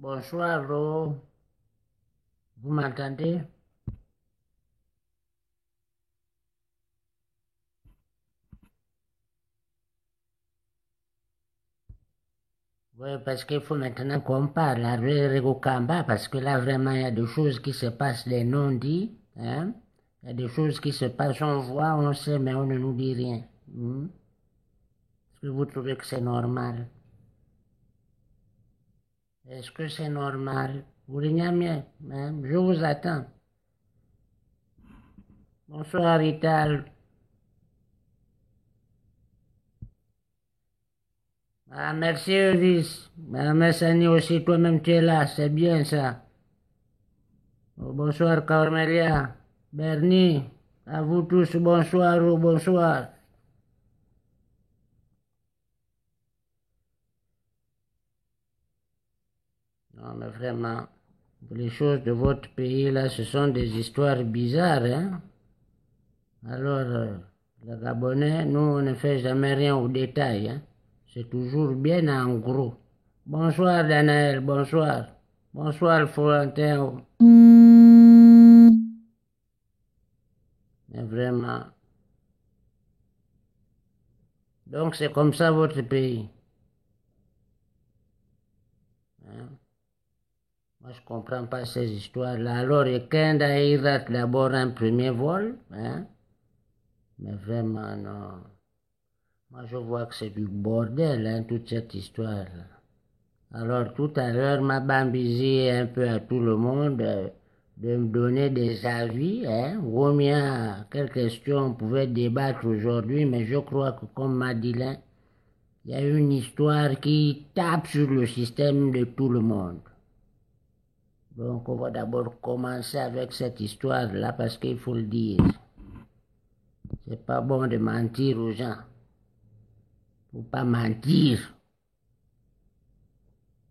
Bonsoir, vous m'entendez? Oui, parce qu'il faut maintenant qu'on parle, parce que là, vraiment, il y a des choses qui se passent, des non-dits, hein? Il y a des choses qui se passent, on voit, on sait, mais on ne nous dit rien. Est-ce que vous trouvez que c'est normal? Est-ce que c'est normal? Vous l'ignamiez, hein? Je vous attends. Bonsoir, Ital. Ah, merci, Evis. Merci, Annie aussi, toi-même, tu es là, c'est bien ça. Oh, bonsoir, Carmelia. Bernie, à vous tous, bonsoir, bonsoir. Non, mais vraiment, les choses de votre pays, là, ce sont des histoires bizarres, hein? Alors, les Gabonais, nous, on ne fait jamais rien au détail, hein? C'est toujours bien en gros. Bonsoir, Danaël, bonsoir. Bonsoir, Florentin. Mais vraiment. Donc, c'est comme ça votre pays, hein? Moi, je comprends pas ces histoires-là. Alors, et quand il rate d'abord un premier vol, hein? Mais vraiment, non. Moi, je vois que c'est du bordel, hein, toute cette histoire-là. Alors, tout à l'heure, m'a bambisé un peu à tout le monde de me donner des avis, hein. Ou bien, quelles questions on pouvait débattre aujourd'hui, mais je crois que, comme m'a dit l'un, il y a une histoire qui tape sur le système de tout le monde. Donc, on va d'abord commencer avec cette histoire-là parce qu'il faut le dire. C'est pas bon de mentir aux gens. Faut pas mentir.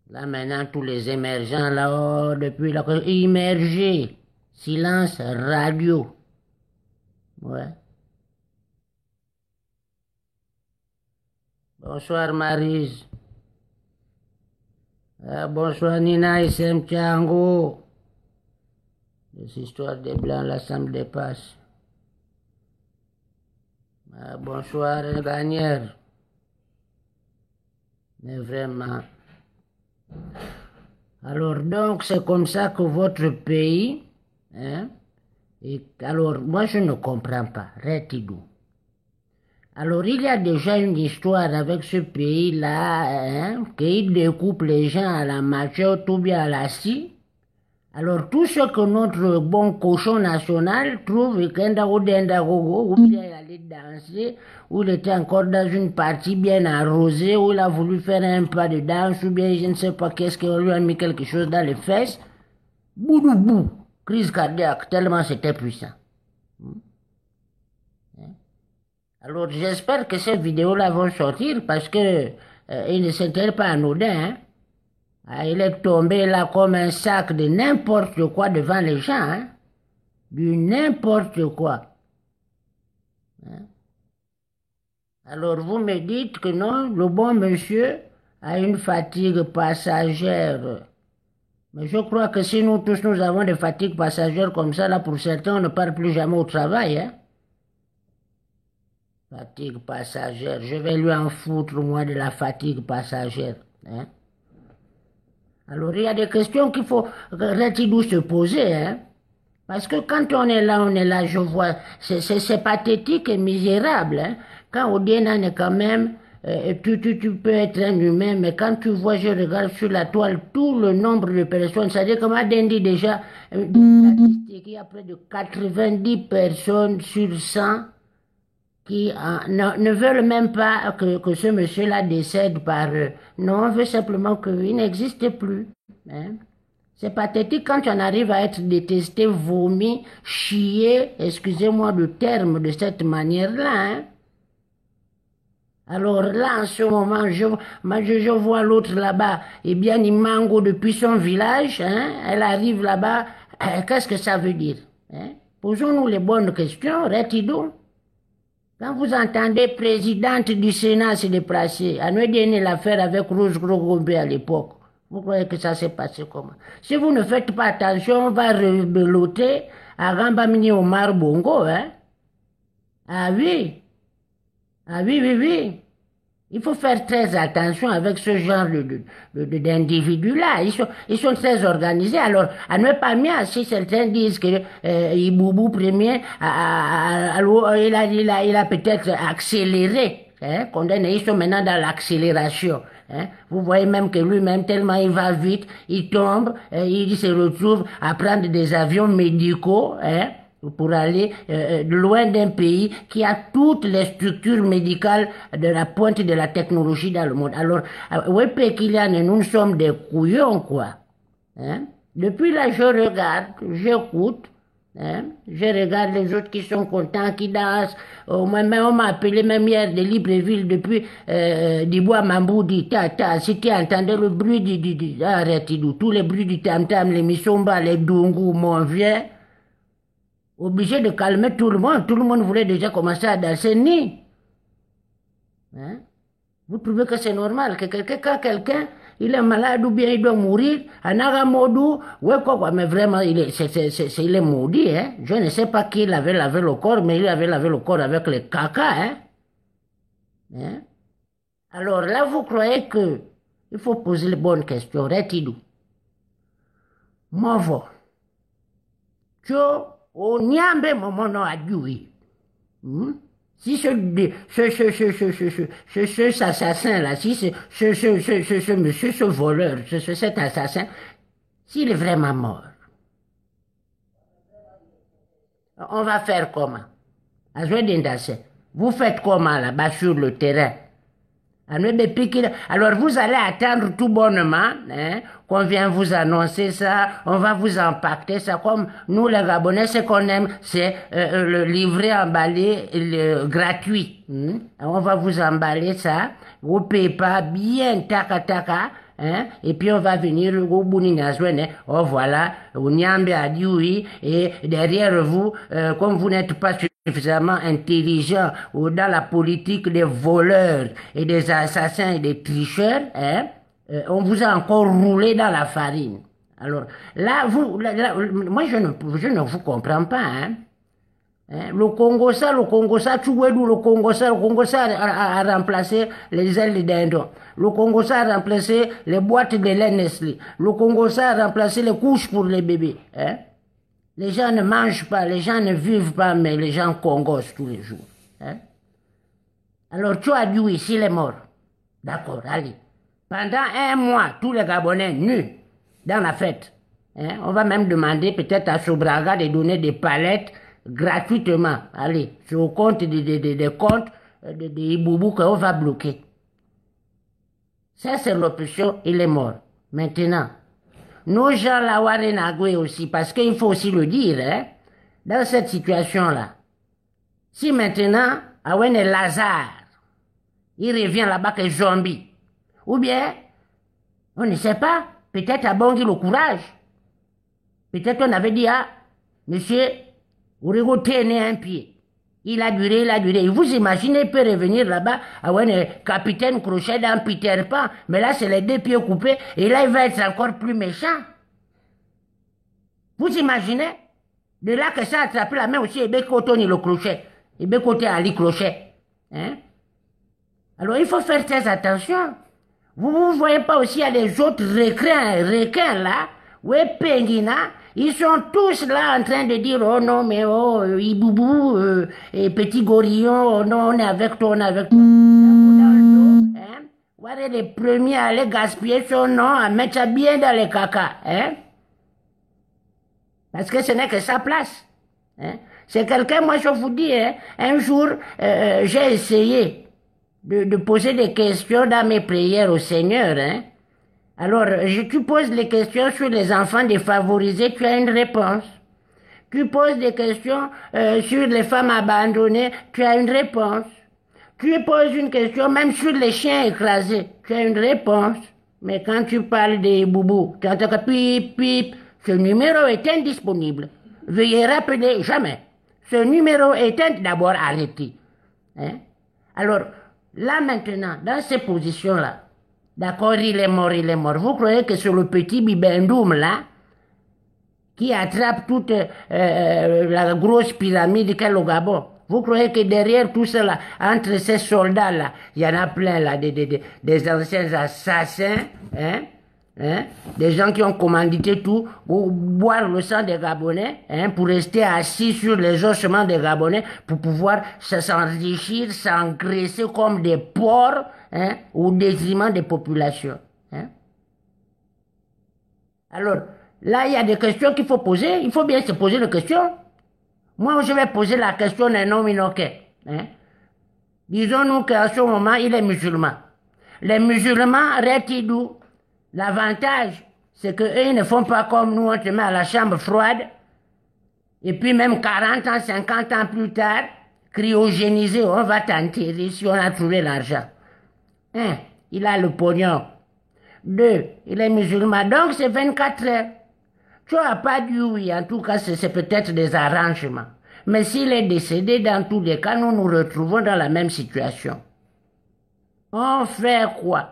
Là, maintenant, tous les émergents, là, oh, depuis là, immergés. Silence radio. Ouais. Bonsoir, Maryse. Bonsoir, Nina et Sem Tchango. Les histoires des Blancs, là, ça me dépasse. Bonsoir, Gagnère. Mais vraiment. Alors, donc, c'est comme ça que votre pays, hein, et alors, moi, je ne comprends pas, Retidou. Alors, il y a déjà une histoire avec ce pays-là, hein, qu'il découpe les gens à la machette ou bien à la scie. Alors, tout ce que notre bon cochon national trouve, et quand ou bien il allait danser, ou il était encore dans une partie bien arrosée, où il a voulu faire un pas de danse, ou bien je ne sais pas qu'est-ce qu'on lui a mis quelque chose dans les fesses, boudou, crise cardiaque, tellement c'était puissant. Alors, j'espère que ces vidéos-là vont sortir parce que il ne s'était pas anodin, hein. Ah, il est tombé là comme un sac de n'importe quoi devant les gens, hein? Du n'importe quoi. Hein? Alors vous me dites que non, le bon monsieur a une fatigue passagère. Mais je crois que si nous tous nous avons des fatigues passagères comme ça, là pour certains, on ne part plus jamais au travail, hein? Fatigue passagère, je vais lui en foutre moi de la fatigue passagère, hein? Alors, il y a des questions qu'il faut Retidou se poser, hein. Parce que quand on est là, je vois, c'est pathétique et misérable, hein. Quand Odiena est quand même, tu peux être un humain, mais quand tu vois, je regarde sur la toile tout le nombre de personnes, c'est-à-dire que Madendi déjà, il y a près de 90 personnes sur 100 qui ne veulent même pas que ce monsieur-là décède par eux. Non, on veut simplement qu'il n'existe plus. Hein. C'est pathétique quand on arrive à être détesté, vomi, chié, excusez-moi le terme, de cette manière-là. Hein. Alors là, en ce moment, je vois l'autre là-bas, eh bien, il mango depuis son village, hein, elle arrive là-bas, qu'est-ce que ça veut dire? Hein? Posons-nous les bonnes questions, Retidou. Quand vous entendez présidente du Sénat se déplacer, à nous donner l'affaire avec Rose Grogombe à l'époque, Vous croyez que ça s'est passé comment? Si vous ne faites pas attention, on va rebeloter à Rambamini Omar Bongo, hein? Ah oui. Ah oui, oui, oui. Il faut faire très attention avec ce genre d'individus-là. Ils sont très organisés. Alors, à ne pas bien, si certains disent que Iboubou premier, il a peut-être accéléré. Hein, ils sont maintenant dans l'accélération. Hein. Vous voyez même que lui-même, tellement il va vite, il tombe, il se retrouve à prendre des avions médicaux, hein, pour aller loin d'un pays qui a toutes les structures médicales de la pointe de la technologie dans le monde. Alors, nous sommes des couillons, quoi. Hein? Depuis là, je regarde, j'écoute, hein? Je regarde les autres qui sont contents, qui dansent. On m'a appelé même hier de Libreville depuis Dibois Mambou, dit tata, si tu entendais le bruit arrête, tous les bruits du tam-tam, les misomba, les dungu, mon vieux, obligé de calmer tout le monde voulait déjà commencer à danser ni. Hein? Vous trouvez que c'est normal que quand quelqu'un il est malade ou bien il doit mourir, ouais quoi, mais vraiment il est maudit, hein? Je ne sais pas qui avait lavé le corps, mais il avait lavé le corps avec les caca, hein? Hein? Alors là vous croyez que il faut poser les bonnes questions, retidou. Mavo. O nyambe momono adjui. Si ce assassin-là, si ce monsieur, ce voleur, cet assassin, s'il est vraiment mort, on va faire comment? Vous faites comment là-bas sur le terrain? Alors vous allez attendre tout bonnement, hein, qu'on vient vous annoncer ça, on va vous empaqueter ça, comme nous les Gabonais, ce qu'on aime, c'est le livret emballé gratuit. On va vous emballer ça, vous payez pas bien taka, hein, et puis on va venir au Bouninazouene, oh voilà, au Nyambe a dit oui, et derrière vous, comme vous n'êtes pas suffisamment intelligent ou dans la politique des voleurs et des assassins et des tricheurs, hein, on vous a encore roulé dans la farine. Alors là, moi je ne vous comprends pas. Hein. Le Congo ça, le Congo ça a remplacé les ailes d'Indon. Le Congo ça a remplacé les boîtes de lait Nestlé. Le Congo ça a remplacé les couches pour les bébés. Hein. Les gens ne mangent pas, les gens ne vivent pas, mais les gens congossent tous les jours. Hein? Alors tu as dit oui, s'il est mort. D'accord, allez. Pendant un mois, tous les Gabonais nus dans la fête. Hein? On va même demander peut-être à Sobraga de donner des palettes gratuitement. Allez, sur le compte des comptes de Iboubou qu'on va bloquer. Ça, c'est l'option, il est mort. Maintenant, nos gens la Warenagwe aussi, parce qu'il faut aussi le dire, hein, dans cette situation-là, si maintenant, Awen est Lazare, il revient là-bas que zombie, ou bien, on ne sait pas, peut-être à Bangui le courage, peut-être on avait dit, ah, monsieur, vous tenez un pied. Il a duré. Vous imaginez, il peut revenir là-bas, Awen capitaine Crochet dans Peter Pan, mais là c'est les deux pieds coupés, et là il va être encore plus méchant. Vous imaginez? De là que ça a attrapé la main aussi, et Bécotoni le crochet, et Bécoté Ali crochet. Hein? Alors il faut faire très attention. Vous ne voyez pas aussi, il y a les autres requins là, ouais, Penguina, ils sont tous là en train de dire, oh non, mais oh, Iboubou, et petit gorillon, oh non, on est avec toi, Dans le dos, hein? Voilà les premiers à aller gaspiller son nom, à mettre ça bien dans les caca, hein? Parce que ce n'est que sa place. Hein? C'est quelqu'un, moi je vous dis, hein, un jour, j'ai essayé de poser des questions dans mes prières au Seigneur, hein. Alors, tu poses les questions sur les enfants défavorisés, tu as une réponse. Tu poses des questions sur les femmes abandonnées, tu as une réponse. Tu poses une question même sur les chiens écrasés, tu as une réponse. Mais quand tu parles des boubous, tu entends que pip, pip, ce numéro est indisponible. Veuillez rappeler jamais. Ce numéro est d'abord arrêté. Hein? Alors, là maintenant, dans ces positions-là, D'accord, il est mort, il est mort. Vous croyez que c'est le petit Bibendoum, là, qui attrape toute la grosse pyramide qu'est le Gabon? Vous croyez que derrière tout cela, entre ces soldats-là, il y en a plein, là, des anciens assassins, hein? Hein? Des gens qui ont commandité tout pour boire le sang des Gabonais, hein, pour rester assis sur les ossements des Gabonais, pour pouvoir s'enrichir, s'engraisser comme des porcs, hein, au détriment des populations. Hein? Alors, là, il y a des questions qu'il faut poser. Il faut bien se poser les questions. Moi, je vais poser la question d'un homme inoquet. Hein? Disons-nous qu'à ce moment, il est musulman. Les musulmans restent d'où? L'avantage, c'est qu'eux, ils ne font pas comme nous, on te met à la chambre froide, et puis même 40 ans, 50 ans plus tard, cryogénisé, on va t'enterrer si on a trouvé l'argent. Un, il a le pognon. Deux, il est musulman, donc c'est 24 heures. Tu n'as pas dit oui, en tout cas, c'est peut-être des arrangements. Mais s'il est décédé, dans tous les cas, nous nous retrouvons dans la même situation. On fait quoi?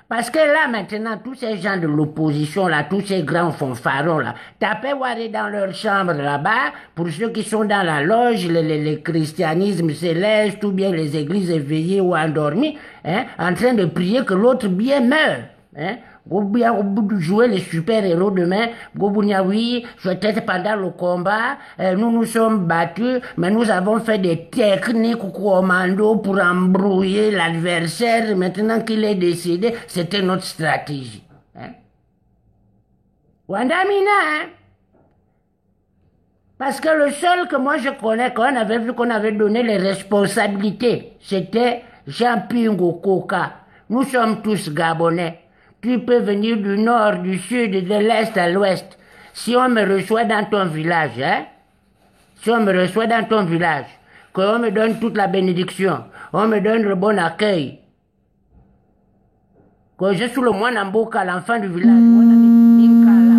Parce que là, maintenant, tous ces gens de l'opposition, là, tous ces grands fanfarons, là, tapez Waré dans leur chambre, là-bas, pour ceux qui sont dans la loge, les christianismes célestes, ou bien les églises éveillées ou endormies, hein, en train de prier que l'autre bien meure, hein. Au bout de jouer les super-héros demain, oui, peut-être pendant le combat, nous nous sommes battus, mais nous avons fait des techniques commando pour embrouiller l'adversaire. Maintenant qu'il est décédé, c'était notre stratégie. Hein? Wandamina, hein? Parce que le seul que moi je connais, qu'on avait vu qu'on avait donné les responsabilités, c'était Jean-Pingo Koka. Nous sommes tous Gabonais. Tu peux venir du nord, du sud, de l'est à l'ouest. Si on me reçoit dans ton village, hein? Si on me reçoit dans ton village, qu'on me donne toute la bénédiction, on me donne le bon accueil, que je suis le moine Amboka, l'enfant du village,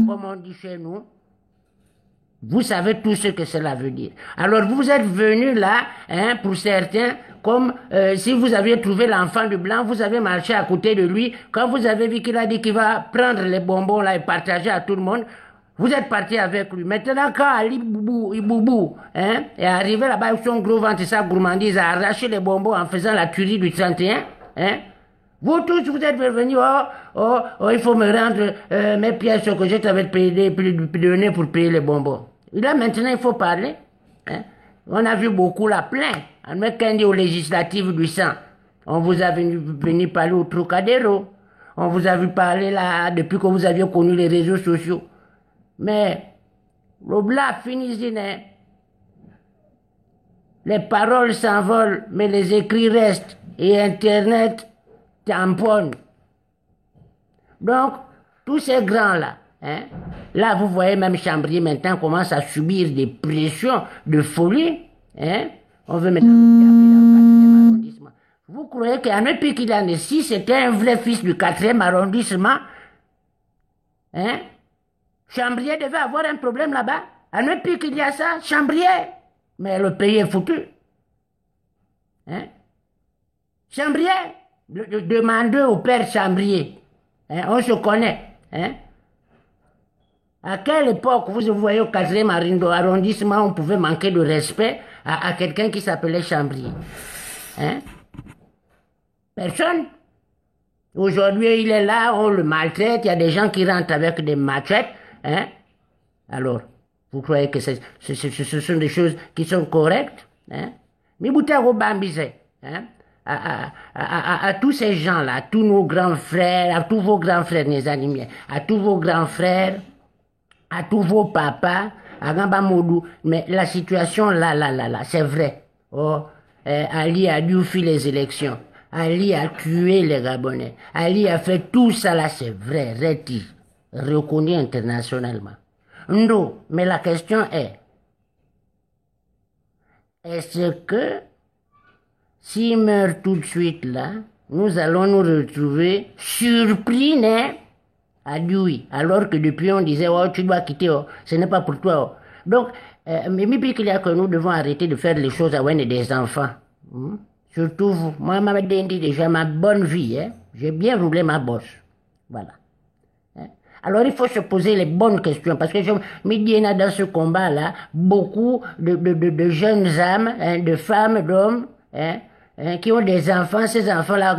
comme on dit chez nous, vous savez tout ce que cela veut dire. Alors vous êtes venus là, hein, pour certains, comme si vous aviez trouvé l'enfant du blanc, vous avez marché à côté de lui, quand vous avez vu qu'il a dit qu'il va prendre les bonbons là et partager à tout le monde, vous êtes parti avec lui. Maintenant, quand Ali Boubou hein, est arrivé là-bas avec son gros ventre et sa gourmandise à arracher les bonbons en faisant la tuerie du 31, hein, vous tous, vous êtes venus, il faut me rendre mes pièces que je t'avais donné pour payer les bonbons. Et là, maintenant, il faut parler. Hein. On a vu beaucoup la plainte. On met qu'un dit aux législatives du sang. On vous a venu parler au Trocadéro. On vous a vu parler là, depuis que vous aviez connu les réseaux sociaux. Mais, le blas finit, hein. Les paroles s'envolent, mais les écrits restent. Et Internet tamponne. Donc, tous ces grands-là, hein, là, vous voyez même Chambrier maintenant commence à subir des pressions de folie. Hein, on veut maintenant le taper dans le 4e arrondissement. Vous croyez qu'à ne plus qu'il en est, si c'était un vrai fils du 4e arrondissement, hein, Chambrier devait avoir un problème là-bas. À ne plus qu'il y a ça, Chambrier. Mais le pays est foutu. Hein? Chambrier, demandez au père Chambrier. Hein, on se connaît. Hein? À quelle époque, vous voyez au 4e arrondissement, on pouvait manquer de respect à quelqu'un qui s'appelait Chambrier? Hein? Personne. Aujourd'hui, il est là, on le maltraite, il y a des gens qui rentrent avec des machettes. Hein? Alors, vous croyez que ce sont des choses qui sont correctes? Hein? Mais Boutaro Bambise, hein? À tous ces gens-là, à tous nos grands frères, à tous vos grands frères, mes animés, à tous vos grands frères, à tous vos papas, à Gamba Modou, mais la situation là, c'est vrai. Oh, Ali a dû fuir les élections. Ali a tué les Gabonais. Ali a fait tout ça là, c'est vrai, Reti, reconnu internationalement. Non, mais la question est-ce que s'il meurt tout de suite là, nous allons nous retrouver surpris, né? A dit oui, alors que depuis on disait, oh, tu dois quitter, oh, ce n'est pas pour toi. Oh. Donc, mais qu'il y a que nous devons arrêter de faire les choses à des enfants. Surtout vous. Moi, je dit déjà ma bonne vie, hein. J'ai bien roulé ma bosse. Voilà. Hein. Alors il faut se poser les bonnes questions, parce que je me dis, il y a dans ce combat-là beaucoup de jeunes âmes, hein, de femmes, d'hommes, hein, hein, qui ont des enfants. Ces enfants-là,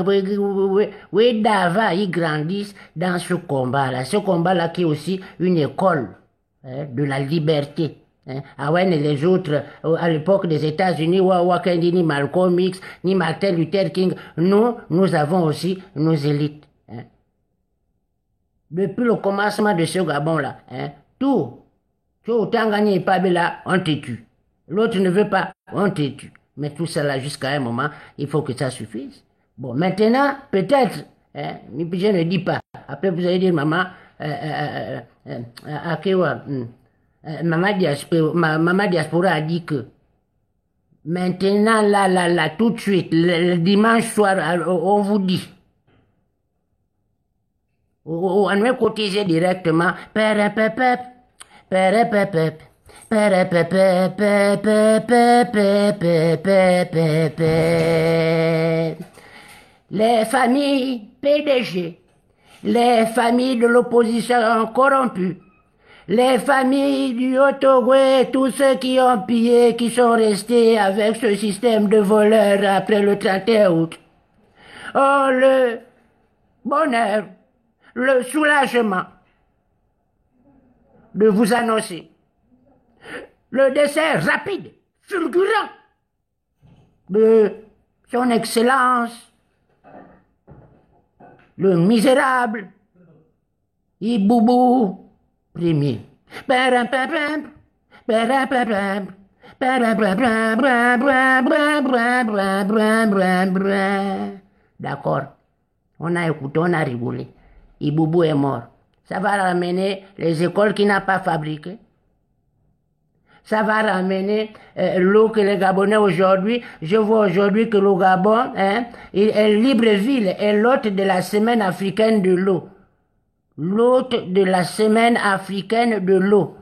oui, d'avant, ils grandissent dans ce combat-là. Ce combat-là qui est aussi une école, hein, de la liberté. Hein. Owen et les autres, à l'époque des États-Unis, Kennedy, ni Malcolm X, ni Martin Luther King, nous avons aussi nos élites. Hein. Depuis le commencement de ce Gabon-là, hein, tout, autant gagné pas là, on te tue. L'autre ne veut pas, on te tue. Mais tout ça là, jusqu'à un moment, il faut que ça suffise. Bon, maintenant, peut-être, hein, je ne dis pas. Après, vous allez dire, maman, Maman Diaspora a dit que maintenant, là, tout de suite, le dimanche soir, on vous dit, on va cotiser directement, les familles PDG, les familles de l'opposition corrompues, les familles du Haut-Togo, tous ceux qui ont pillé, qui sont restés avec ce système de voleurs après le 31 août, ont le bonheur, le soulagement de vous annoncer le décès rapide, fulgurant de son Excellence, le misérable Iboubou Premier. D'accord. On a écouté, on a rigolé. Iboubou est mort. Ça va ramener les écoles qu'il n'a pas fabriquées. Ça va ramener l'eau que les Gabonais aujourd'hui, je vois aujourd'hui que le Gabon, hein, est Libreville, est l'hôte de la semaine africaine de l'eau. L'hôte de la semaine africaine de l'eau.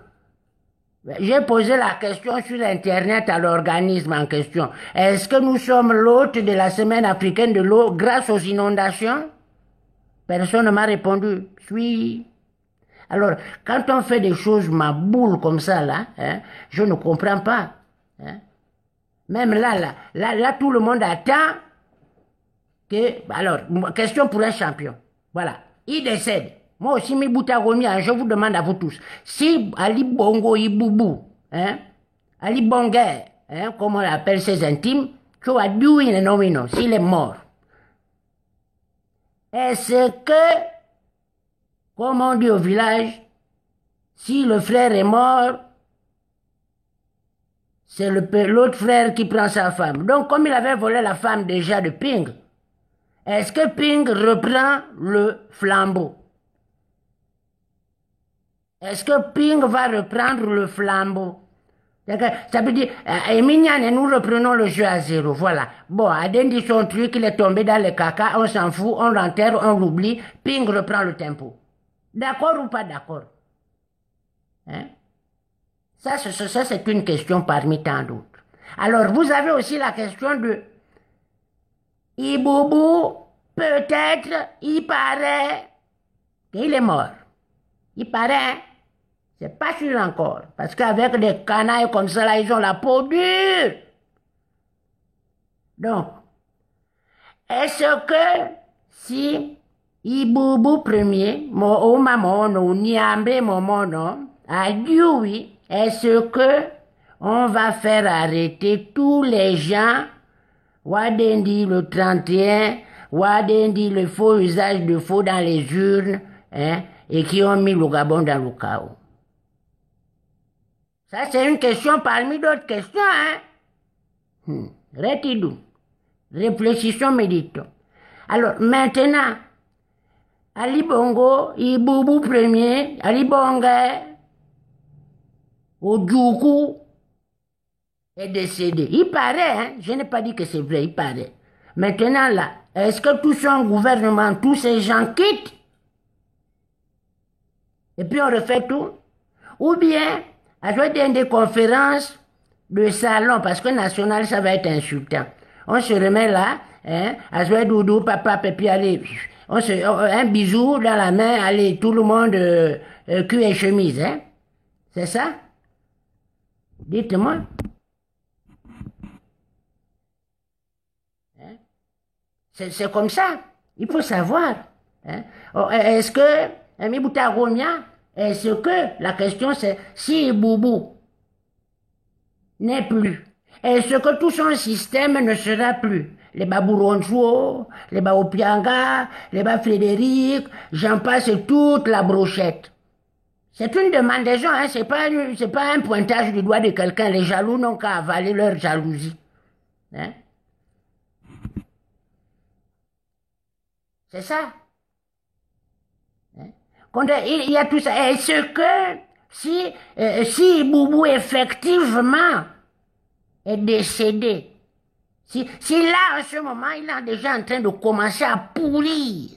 J'ai posé la question sur Internet à l'organisme en question. Est-ce que nous sommes l'hôte de la semaine africaine de l'eau grâce aux inondations? Personne ne m'a répondu. Oui. Alors, quand on fait des choses ma boule comme ça, là, hein, je ne comprends pas. Hein. Même là, tout le monde attend que... Alors, question pour un champion. Voilà. Il décède. Moi aussi, mi Boutagomi, je vous demande à vous tous. Si Ali Bongo Iboubou, hein, Ali Bonguer, hein, comme on appelle ses intimes, tu as dit non, s'il est mort. Est-ce que, comme on dit au village, si le frère est mort, c'est l'autre frère qui prend sa femme. Donc, comme il avait volé la femme déjà de Ping, est-ce que Ping reprend le flambeau? Est-ce que Ping va reprendre le flambeau? Ça veut dire, Eminiane, nous reprenons le jeu à 0, voilà. Bon, Aden dit son truc, il est tombé dans le caca, on s'en fout, on l'enterre, on l'oublie, Ping reprend le tempo. D'accord ou pas d'accord? Hein? Ça, c'est une question parmi tant d'autres. Alors, vous avez aussi la question de Iboubou, peut-être, il paraît qu'il est mort. Il paraît, hein? C'est pas sûr encore. Parce qu'avec des canailles comme ça, là, ils ont la peau dure. Donc, est-ce que si Iboubou Premier, mon maman, mon Niambe, mon a dit oui, est-ce que on va faire arrêter tous les gens, Wadendi le 31, Wadendi le faux usage de faux dans les urnes, hein, et qui ont mis le Gabon dans le chaos? Ça, c'est une question parmi d'autres questions, hein. Retidou. Réfléchissons, méditons. Alors, maintenant, Ali Bongo, Iboubou Premier, Ali Bonga, Odjoukou, est décédé. Il paraît, hein, je n'ai pas dit que c'est vrai, il paraît. Maintenant, là, est-ce que tout son gouvernement, tous ces gens quittent? Et puis on refait tout? Ou bien, à jouer des conférences de salon, parce que national, ça va être insultant. On se remet là, hein, à jouer doudou, papa, et puis allez, un bisou dans la main, allez, tout le monde, cul et chemise, hein? C'est ça? Dites-moi. Hein? C'est comme ça. Il faut savoir. Hein? Est-ce que, est-ce que, la question c'est, si Boubou n'est plus, est-ce que tout son système ne sera plus? Les Babouronchou, les Baopianga, les Frédéric, j'en passe toute la brochette. C'est une demande des gens, hein? C'est pas un pointage du doigt de quelqu'un. Les jaloux n'ont qu'à avaler leur jalousie. Hein? C'est ça. Hein? Il y a tout ça. Est-ce que si Boubou effectivement est décédé, si là, en ce moment, il est déjà en train de commencer à pourrir,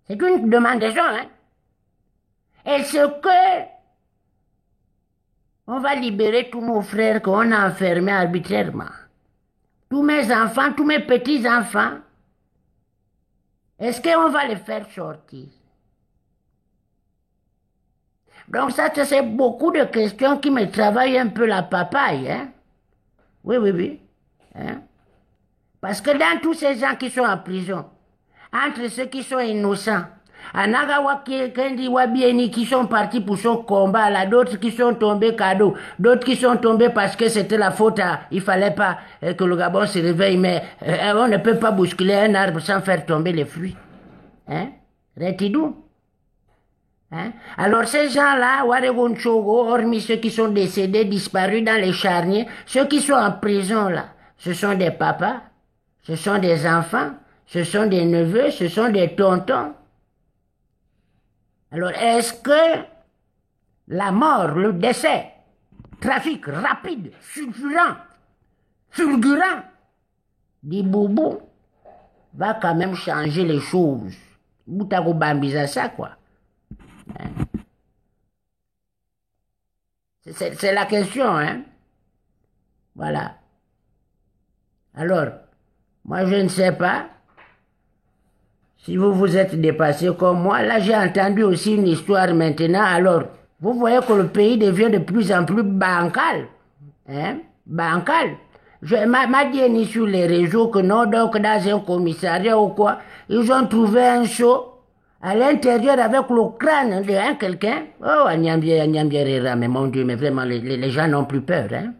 c'est une demande des gens, hein? Est-ce que on va libérer tous nos frères qu'on a enfermés arbitrairement? Tous mes enfants, tous mes petits-enfants, est-ce qu'on va les faire sortir? Donc ça, c'est beaucoup de questions qui me travaillent un peu la papaye, hein? Oui, oui, oui. Hein? Parce que dans tous ces gens qui sont en prison, entre ceux qui sont innocents, Anagawa Kendi Wabieni qui sont partis pour son combat, là, d'autres qui sont tombés cadeau, d'autres qui sont tombés parce que c'était la faute il fallait pas que le Gabon se réveille, mais on ne peut pas bousculer un arbre sans faire tomber les fruits. Hein? Retidou? Hein? Alors ces gens-là, Waregonchogo, hormis ceux qui sont décédés, disparus dans les charniers, ceux qui sont en prison là, ce sont des papas, ce sont des enfants, ce sont des neveux, ce sont des tontons. Alors est-ce que la mort, le décès, trafic rapide, fulgurant, dit Boubou, va quand même changer les choses? Boutago Bambiza ça quoi. C'est la question, hein. Voilà. Alors, moi je ne sais pas si vous vous êtes dépassé comme moi. Là, j'ai entendu aussi une histoire maintenant. Alors, vous voyez que le pays devient de plus en plus bancal. Hein? Bancal. M'a dit sur les réseaux que non, donc dans un commissariat ou quoi, ils ont trouvé un seau à l'intérieur avec le crâne de quelqu'un. Oh, mais mon Dieu, mais vraiment, les gens n'ont plus peur. Hein?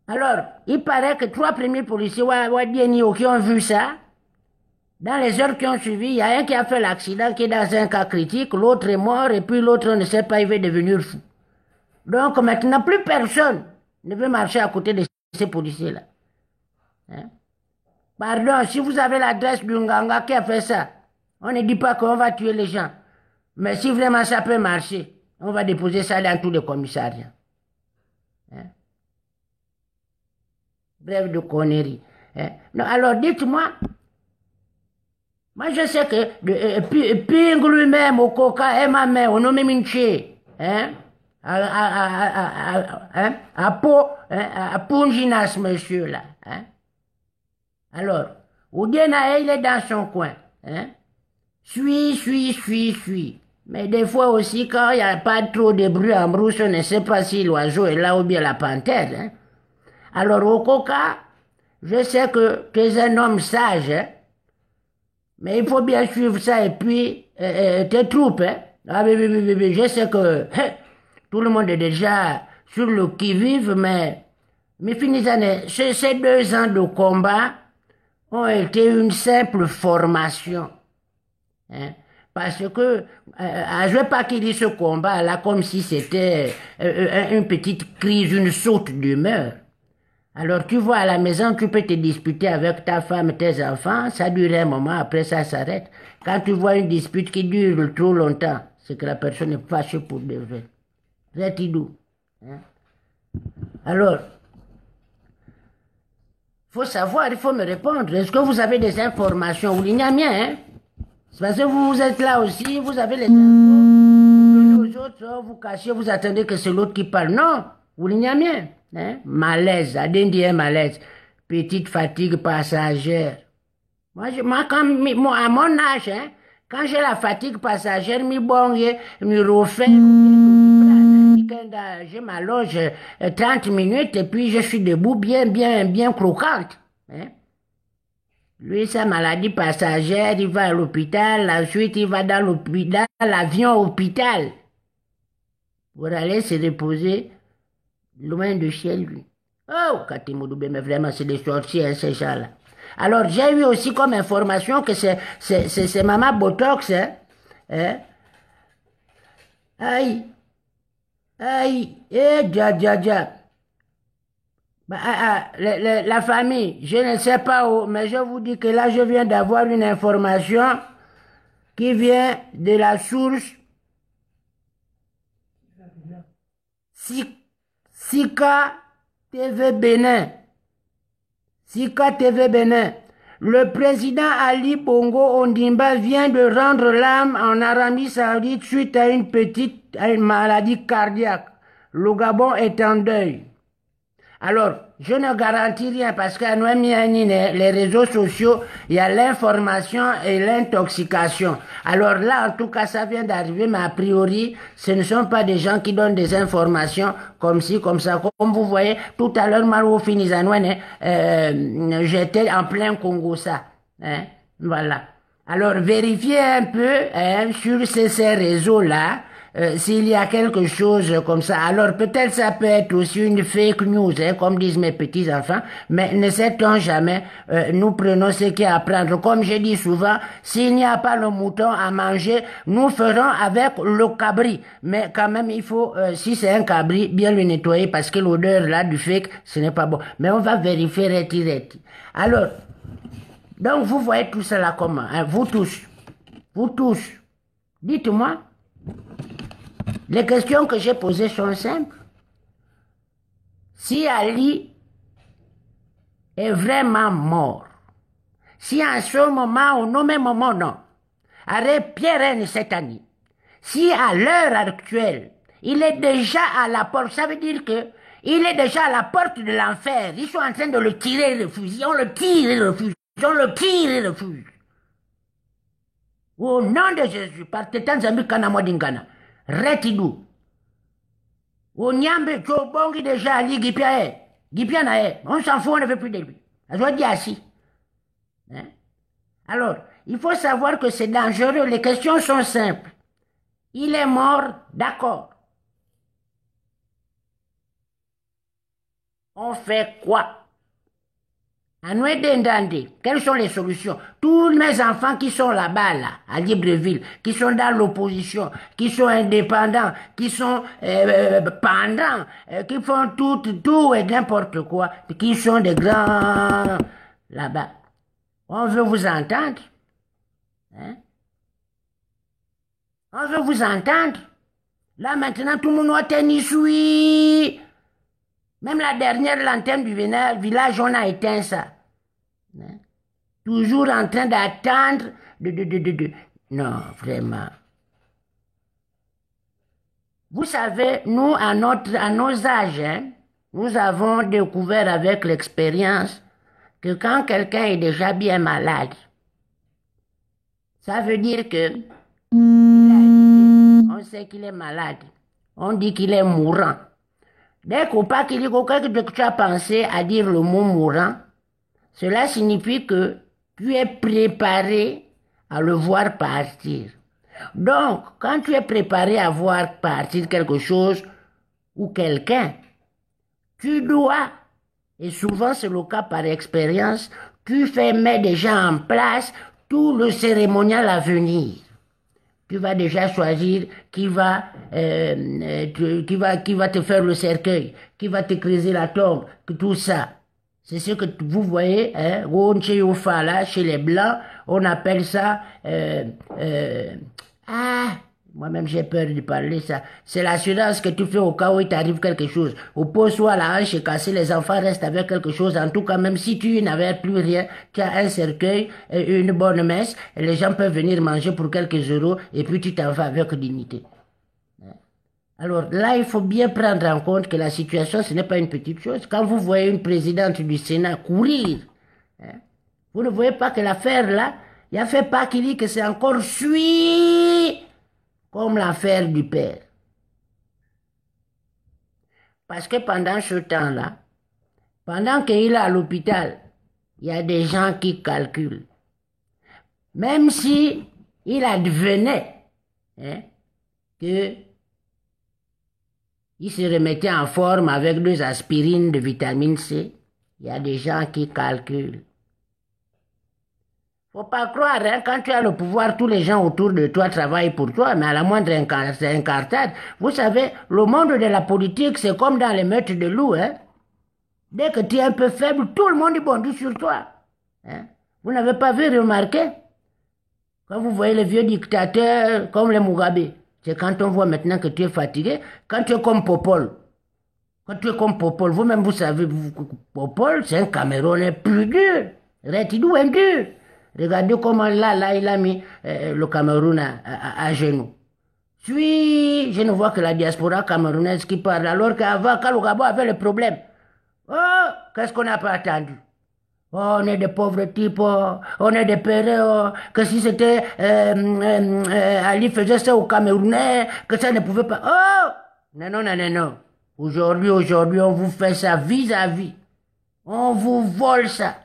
Alors, il paraît que 3 premiers policiers qui ont vu ça. Dans les heures qui ont suivi, il y a un qui a fait l'accident, qui est dans un cas critique, l'autre est mort, et puis l'autre ne sait pas, il va devenir fou. Donc maintenant, plus personne ne veut marcher à côté de ces policiers-là. Hein? Pardon, si vous avez l'adresse du Nganga qui a fait ça, on ne dit pas qu'on va tuer les gens. Mais si vraiment ça peut marcher, on va déposer ça dans tous les commissariats. Hein? Bref de conneries. Hein? Non, alors dites-moi, moi je sais que Ping lui-même au coca et ma mère, on nomme Minche, hein? À Punginas, monsieur là. Hein? Alors, Oudena, il est dans son coin. Hein? Suis. Mais des fois aussi, quand il n'y a pas trop de bruit en brousse, on ne sait pas si l'oiseau est là ou bien la panthère. Hein? Alors, au coca, je sais que tu es un homme sage, hein? Mais il faut bien suivre ça et puis tes troupes. Hein? Ah, oui, je sais que tout le monde est déjà sur le qui-vive, mais ces 2 ans de combat ont été une simple formation. Hein? Parce que je ne veux pas qu'il dise ce combat là comme si c'était une petite crise, une saute d'humeur. Alors tu vois à la maison, tu peux te disputer avec ta femme, tes enfants, ça dure un moment, après ça s'arrête. Quand tu vois une dispute qui dure trop longtemps, c'est que la personne est fâchée pour de vrai. Retidou. Hein? Alors, il faut savoir, il faut me répondre. Est-ce que vous avez des informations? Vous l'ignez bien, hein? C'est parce que vous êtes là aussi, vous avez les infos. Vous donnez aux autres, vous cachez, vous attendez que c'est l'autre qui parle. Non, vous l'ignez bien. Hein? Malaise, Adendien malaise. Petite fatigue passagère. À mon âge, hein, quand j'ai la fatigue passagère, me refais, je m'allonge 30 minutes et puis je suis debout bien croquante. Hein. Lui, sa maladie passagère, il va à l'hôpital, ensuite il va dans l'hôpital, l'avion hôpital, pour aller se reposer loin de chez lui. Oh, Katimoudoubé, mais vraiment, c'est des sorciers, hein, ces gens-là. Alors, j'ai eu aussi comme information que c'est Maman Botox, hein. Hein? Aïe, aïe, dja. Bah, la famille, je ne sais pas où, mais je vous dis que là, je viens d'avoir une information qui vient de la source Sika TV Bénin. Sika TV Bénin. Le président Ali Bongo Ondimba vient de rendre l'âme en Arabie Saoudite suite à une maladie cardiaque. Le Gabon est en deuil. Alors, je ne garantis rien parce qu'à les réseaux sociaux, il y a l'information et l'intoxication. Alors là, en tout cas, ça vient d'arriver, mais a priori, ce ne sont pas des gens qui donnent des informations comme ci, comme ça. Comme vous voyez, tout à l'heure, Marou Finizanouane, j'étais en plein Congo, ça. Hein? Voilà. Alors, vérifiez un peu hein, sur ces réseaux-là. S'il y a quelque chose comme ça, alors peut-être ça peut être aussi une fake news, hein, comme disent mes petits-enfants, mais ne sait-on jamais, nous prenons ce qu'il y a à prendre. Comme je dis souvent, s'il n'y a pas le mouton à manger, nous ferons avec le cabri. Mais quand même, il faut, si c'est un cabri, bien le nettoyer parce que l'odeur là du fake, ce n'est pas bon. Mais on va vérifier reti. Alors, donc vous voyez tout ça là comment, hein, vous tous, dites-moi. Les questions que j'ai posées sont simples. Si Ali est vraiment mort, si en ce moment, au même moment, non, arrête Pierre cette année, si à l'heure actuelle, il est déjà à la porte, ça veut dire que il est déjà à la porte de l'enfer, ils sont en train de le tirer le fusil, on le tire le fusil, on le tire le fusil. Au nom de Jésus, par Tetanzambi Kanamodingana. Retidou. Au Nyambe, Tchobongi déjà Ali Gipia nae. On s'en fout, on ne veut plus de lui. Ça doit dire assis. Hein? Alors, il faut savoir que c'est dangereux. Les questions sont simples. Il est mort, d'accord. On fait quoi? Quelles sont les solutions? Tous mes enfants qui sont là-bas, là, à Libreville, qui sont dans l'opposition, qui sont indépendants, qui sont pendants, qui font tout et n'importe quoi, qui sont des grands là-bas. On veut vous entendre. Hein? On veut vous entendre. Là, maintenant, tout le monde est tennis. Même la dernière lanterne du village, on a éteint ça. Hein? Toujours en train d'attendre Non, vraiment. Vous savez, nous, à nos âges, hein, nous avons découvert avec l'expérience que quand quelqu'un est déjà bien malade, ça veut dire que on sait qu'il est malade. On dit qu'il est mourant. Dès qu'on pas qu'il dit que tu as pensé à dire le mot mourant, cela signifie que tu es préparé à le voir partir. Donc, quand tu es préparé à voir partir quelque chose ou quelqu'un, tu dois, et souvent c'est le cas par expérience, tu fais mettre déjà en place tout le cérémonial à venir. Tu vas déjà choisir qui va te faire le cercueil, qui va te creuser la tombe, tout ça. C'est ce que vous voyez, hein, là, chez les Blancs, on appelle ça, moi-même j'ai peur de parler ça. C'est l'assurance que tu fais au cas où il t'arrive quelque chose. Au poste où à la hanche est cassée, les enfants restent avec quelque chose. En tout cas, même si tu n'avais plus rien, tu as un cercueil, et une bonne messe, et les gens peuvent venir manger pour quelques euros, et puis tu t'en vas avec dignité. Alors là, il faut bien prendre en compte que la situation, ce n'est pas une petite chose. Quand vous voyez une présidente du Sénat courir, Vous ne voyez pas que l'affaire là, il a fait pas qu'il dit que c'est encore suit comme l'affaire du père. Parce que pendant ce temps-là, pendant qu'il est à l'hôpital, il y a des gens qui calculent. Même si il advenait hein, que il se remettait en forme avec 2 aspirines de vitamine C, il y a des gens qui calculent. Faut pas croire, hein, quand tu as le pouvoir, tous les gens autour de toi travaillent pour toi, mais à la moindre incartade, vous savez, le monde de la politique, c'est comme dans les meutes de loups, hein. Dès que tu es un peu faible, tout le monde bondit sur toi. Hein. Vous n'avez pas vu remarquer? Quand vous voyez les vieux dictateurs comme les Mugabe, c'est quand on voit maintenant que tu es fatigué, quand tu es comme Popol. Quand tu es comme Popol, vous-même vous savez, Popol, c'est un Camerounais plus dur. Retidou est dur. Regardez comment là, il a mis le Cameroun à genoux. Je ne vois que la diaspora camerounaise qui parle, alors qu'avant, quand le Gabon avait le problème, oh, qu'est-ce qu'on n'a pas attendu? Oh, on est des pauvres types, oh, on est des pérés, oh, que si c'était Ali faisait ça au Camerounais, que ça ne pouvait pas. Oh! Non. Aujourd'hui, on vous fait ça vis-à-vis. On vous vole ça.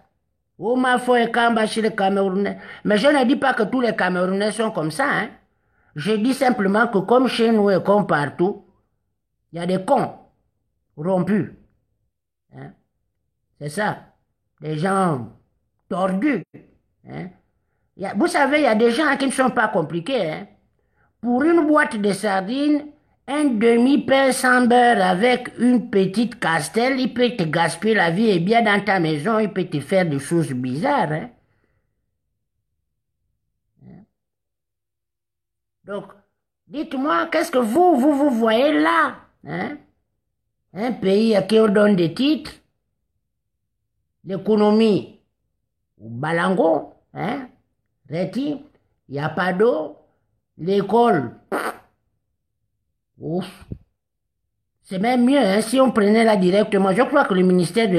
Oh, ma foi, Kamba chez les Camerounais. Mais je ne dis pas que tous les Camerounais sont comme ça, hein. Je dis simplement que comme chez nous et comme partout, il y a des cons rompus. Hein. C'est ça. Des gens tordus. Hein. Vous savez, il y a des gens qui ne sont pas compliqués. Hein. Pour une boîte de sardines, un demi-pain sans beurre avec une petite castelle, il peut te gaspiller la vie et bien dans ta maison, il peut te faire des choses bizarres. Hein. Donc, dites-moi, qu'est-ce que vous voyez là? Hein? Un pays à qui on donne des titres, l'économie, Balango, hein? Reti, il n'y a pas d'eau, l'école, ouf. C'est même mieux hein, si on prenait là directement. Je crois que le ministère de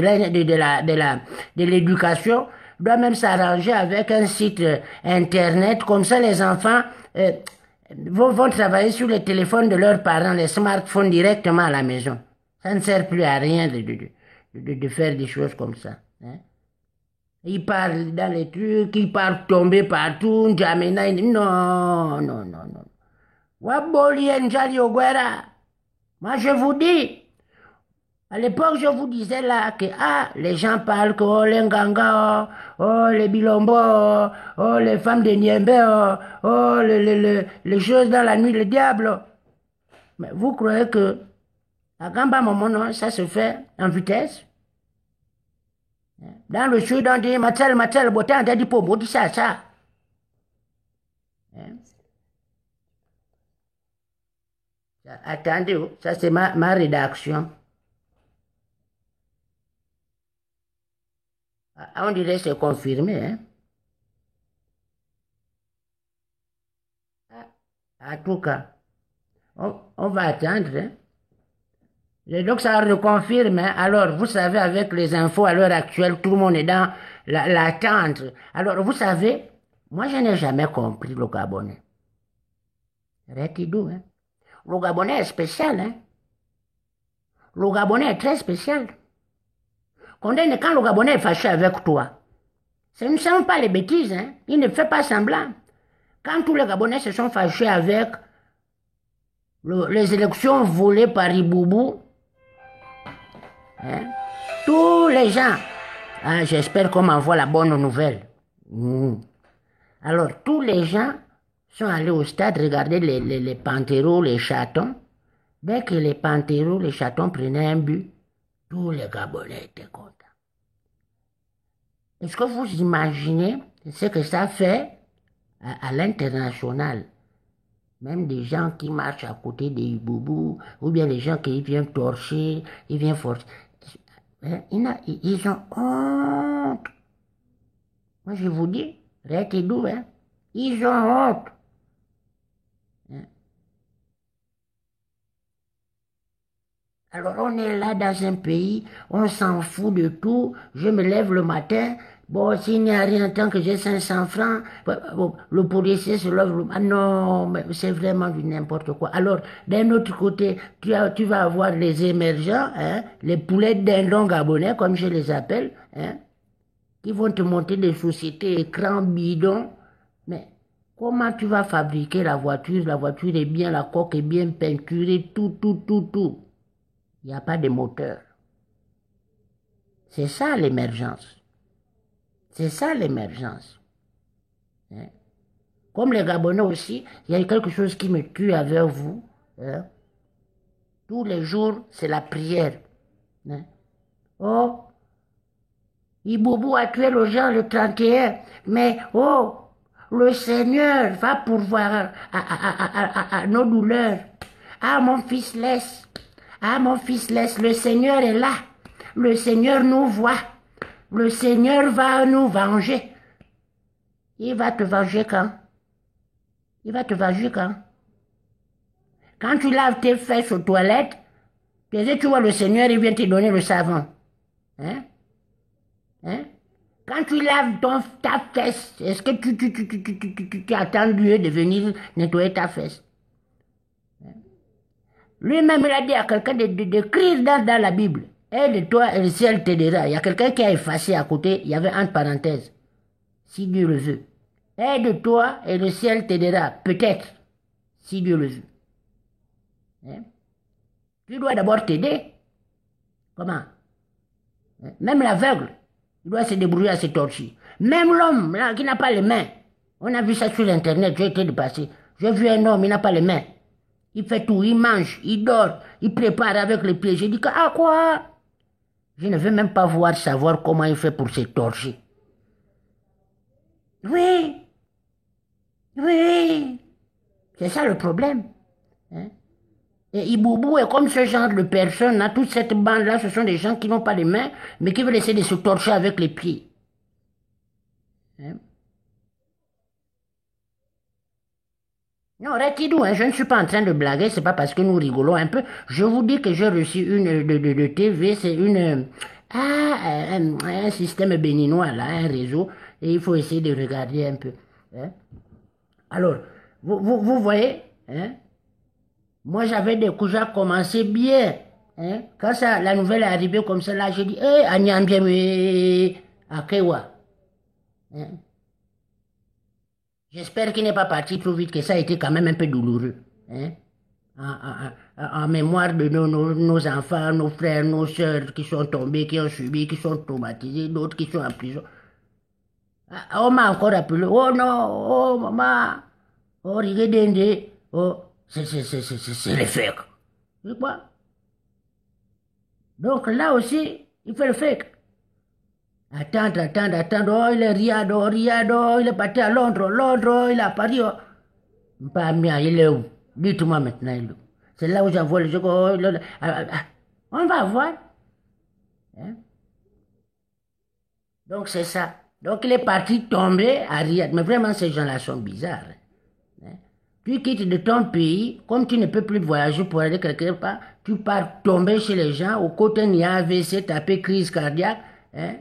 l'éducation doit même s'arranger avec un site internet. Comme ça, les enfants vont travailler sur les téléphones de leurs parents, les smartphones directement à la maison. Ça ne sert plus à rien de faire des choses comme ça. Hein. Ils parlent dans les trucs, ils parlent tomber partout, N'Djamena, non. Waboli Njali Ogwera. Moi, je vous dis, à l'époque, je vous disais là que les gens parlent que oh, les Nganga, oh, les Bilombo, oh, les femmes de Niembe, oh, les choses dans la nuit, le diable. Mais vous croyez que à Gamba Momono, ça se fait en vitesse? Dans le sud, on dit Matel, Botan, on dit pour dit ça. Attendez, ça c'est ma rédaction. On dirait que c'est confirmé. Hein? En tout cas, on va attendre. Hein? Et donc ça reconfirme. Hein? Alors, vous savez, avec les infos à l'heure actuelle, tout le monde est dans l'attente. Alors, vous savez, moi je n'ai jamais compris le Gabonais. Retidou, hein? Le Gabonais est spécial. Hein? Le Gabonais est très spécial. Quand le Gabonais est fâché avec toi, ce ne sont pas les bêtises, hein. Il ne fait pas semblant. Quand tous les Gabonais se sont fâchés avec les élections volées par Iboubou, hein, tous les gens, j'espère qu'on m'envoie la bonne nouvelle. Alors, tous les gens sont allés au stade regarder les pantéros, les chatons. Dès que les pantéros, les chatons prenaient un but, tous les Gabonais étaient contents. Est-ce que vous imaginez ce que ça fait à l'international? Même des gens qui marchent à côté des boubous, ou bien les gens qui viennent torcher, ils viennent forcer. Ils ont honte. Moi, je vous dis, Retidou, hein, ils ont honte. Alors on est là dans un pays, on s'en fout de tout, je me lève le matin, Bon, s'il n'y a rien, tant que j'ai 500 francs, bon, le policier se lève. Ah non, mais c'est vraiment du n'importe quoi. Alors, d'un autre côté, tu vas avoir les émergents, hein, les poulets dindons gabonais, comme je les appelle, hein, qui vont te monter des sociétés écrans bidons. Mais comment tu vas fabriquer la voiture? La voiture est bien, la coque est bien peinturée, tout, tout, tout, tout. Il n'y a pas de moteur. C'est ça l'émergence. C'est ça l'émergence. Hein? Comme les Gabonais aussi, il y a quelque chose qui me tue avec vous. Hein? Tous les jours, c'est la prière. Hein? Oh, Iboubou a tué le gens le 31, mais oh, le Seigneur va pourvoir à nos douleurs. Ah, mon fils, laisse. Ah, mon fils, laisse. Le Seigneur est là. Le Seigneur nous voit. Le Seigneur va nous venger. Il va te venger quand? Il va te venger quand? Quand tu laves tes fesses aux toilettes, tu vois le Seigneur, il vient te donner le savon. Hein? Hein? Quand tu laves ta fesse, est-ce que tu attends Dieu de venir nettoyer ta fesse? Lui-même, il a dit à quelqu'un d'écrire dans la Bible. Aide-toi et le ciel t'aidera. Il y a quelqu'un qui a effacé à côté, il y avait entre parenthèses. Si Dieu le veut. Aide-toi et le ciel t'aidera. Peut-être. Si Dieu le veut. Hein? Tu dois d'abord t'aider. Comment? Hein? Même l'aveugle, il doit se débrouiller à se torcher. Même l'homme qui n'a pas les mains. On a vu ça sur Internet, j'ai été dépassé. J'ai vu un homme, il n'a pas les mains. Il fait tout, il mange, il dort, il prépare avec les pieds. J'ai dit, ah quoi? Je ne veux même pas savoir comment il fait pour se torcher. Oui, oui, c'est ça le problème. Hein? Et Iboubou est comme ce genre de personnes, là, toute cette bande-là, ce sont des gens qui n'ont pas de mains, mais qui veulent essayer de se torcher avec les pieds. Hein? Non, Retidou, hein, je ne suis pas en train de blaguer, c'est pas parce que nous rigolons un peu. Je vous dis que j'ai reçu une de TV, c'est un système béninois, là, un réseau, et il faut essayer de regarder un peu. Hein? Alors, vous voyez, hein? Moi j'avais déjà commencé bien. Hein? Quand la nouvelle est arrivée comme ça, là, j'ai dit, hé, Anyambie, Akewa. Hein? J'espère qu'il n'est pas parti trop vite, que ça a été quand même un peu douloureux. Hein? En mémoire de nos enfants, nos frères, nos soeurs qui sont tombés, qui ont subi, qui sont traumatisés, d'autres qui sont en prison. On m'a encore appelé, oh non, oh maman, oh regardez, oh, c'est le fake. C'est quoi? Donc là aussi, il fait le fake. Attendre, oh, il est Riyad, il est parti à Londres, il est à Paris. Oh. Pas bien, il est où? Dites-moi maintenant, il est où? C'est là où j'envoie le jeu. Oh, on va voir. Hein? Donc c'est ça. Donc il est parti tomber à Riyad. Mais vraiment, ces gens-là sont bizarres. Hein? Tu quittes de ton pays, comme tu ne peux plus voyager pour aller quelque part, tu pars tomber chez les gens, au côté il y a AVC, taper crise cardiaque. Hein?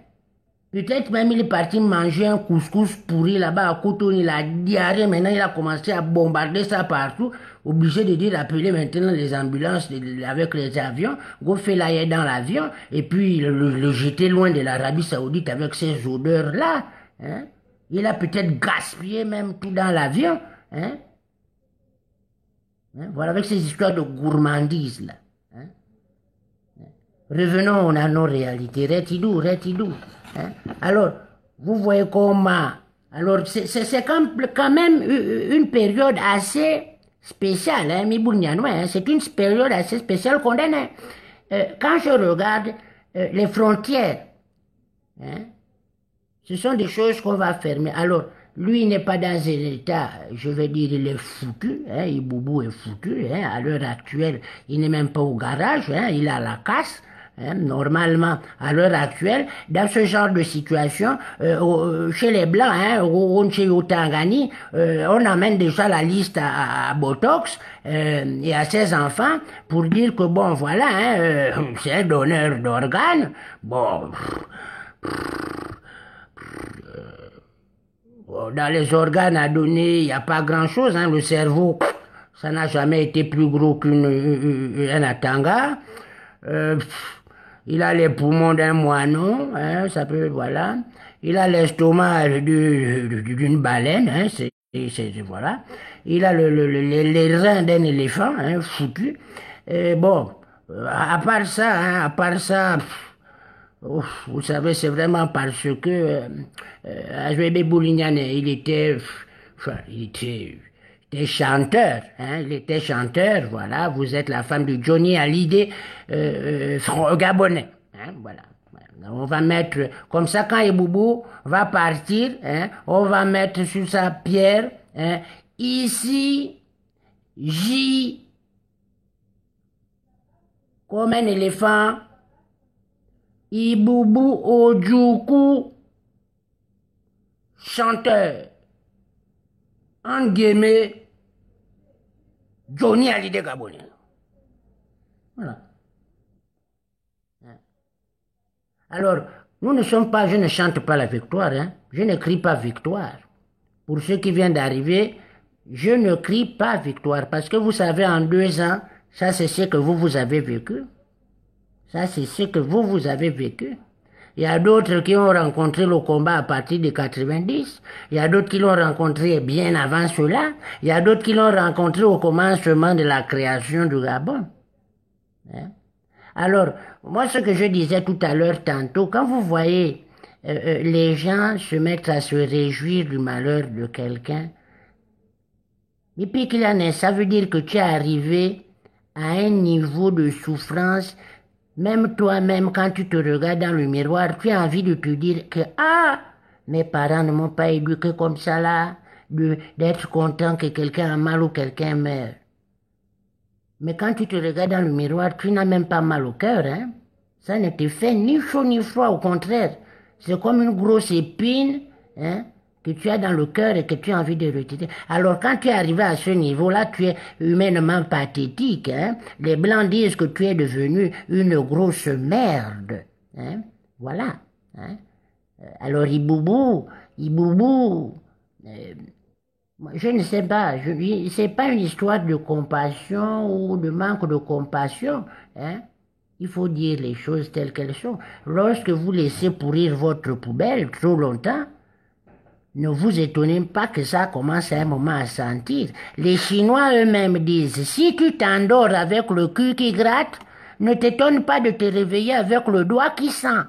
Peut-être même il est parti manger un couscous pourri là-bas à Cotonou, il a diarrhée, maintenant il a commencé à bombarder ça partout, obligé de dire appeler maintenant les ambulances avec les avions, go fait l'air dans l'avion, et puis le jeter loin de l'Arabie Saoudite avec ces odeurs-là. Hein? Il a peut-être gaspillé même tout dans l'avion. Hein? Hein? Voilà, avec ces histoires de gourmandise là. Hein? Revenons à nos réalités. Retidou. Hein? Alors, vous voyez comment. Alors, c'est quand même une période assez spéciale, hein, hein? C'est une période assez spéciale qu'on donne. Quand je regarde les frontières, hein, ce sont des choses qu'on va fermer. Alors, lui n'est pas dans un état, je vais dire, il est foutu, hein, Iboubou est foutu, hein, à l'heure actuelle, il n'est même pas au garage, hein, il a la casse. Hein, normalement, à l'heure actuelle, dans ce genre de situation, chez les Blancs, hein, chez Tangani, on amène déjà la liste à Botox et à ses enfants pour dire que, bon, voilà, hein, c'est un donneur d'organes. Bon, dans les organes à donner, il n'y a pas grand-chose. Hein. Le cerveau, ça n'a jamais été plus gros qu'un atanga. Il a les poumons d'un moineau, hein, ça peut, voilà. Il a l'estomac d'une baleine, hein, voilà. Il a les reins d'un éléphant, hein, foutu. Et bon, à part ça, hein, à part ça, ouf, vous savez, c'est vraiment parce que Ajwebe Boulignane, il était chanteur, hein, il était chanteur, voilà, vous êtes la femme de Johnny Hallyday, gabonais, hein, voilà. On va mettre, comme ça, quand Iboubou va partir, hein, on va mettre sur sa pierre, hein, ici, J, comme un éléphant, Iboubou Ojukwu, chanteur, en guillemets, Johnny Hallyday gabonais. Voilà. Alors, nous ne sommes pas, je ne chante pas la victoire, hein. Je ne crie pas victoire. Pour ceux qui viennent d'arriver, je ne crie pas victoire, parce que vous savez, en 2 ans, ça c'est ce que vous avez vécu. Ça c'est ce que vous avez vécu. Il y a d'autres qui ont rencontré le combat à partir de 90. Il y a d'autres qui l'ont rencontré bien avant cela. Il y a d'autres qui l'ont rencontré au commencement de la création du Gabon. Hein? Alors, moi, ce que je disais tout à l'heure tantôt, quand vous voyez les gens se mettre à se réjouir du malheur de quelqu'un, et puis qu'il en est, ça veut dire que tu es arrivé à un niveau de souffrance, même toi-même, quand tu te regardes dans le miroir, tu as envie de te dire que, ah, mes parents ne m'ont pas éduqué comme ça là, d'être content que quelqu'un a mal ou quelqu'un meurt. Mais quand tu te regardes dans le miroir, tu n'as même pas mal au cœur, hein. Ça ne te fait ni chaud ni froid, au contraire. C'est comme une grosse épine, hein, que tu as dans le cœur et que tu as envie de retirer. Alors quand tu es arrivé à ce niveau-là, tu es humainement pathétique, hein. Les Blancs disent que tu es devenu une grosse merde, hein. Voilà, hein. Alors Iboubou, je ne sais pas, c'est pas une histoire de compassion ou de manque de compassion, hein. Il faut dire les choses telles qu'elles sont. Lorsque vous laissez pourrir votre poubelle trop longtemps, ne vous étonnez pas que ça commence à un moment à sentir. Les Chinois eux-mêmes disent, si tu t'endors avec le cul qui gratte, ne t'étonne pas de te réveiller avec le doigt qui sent.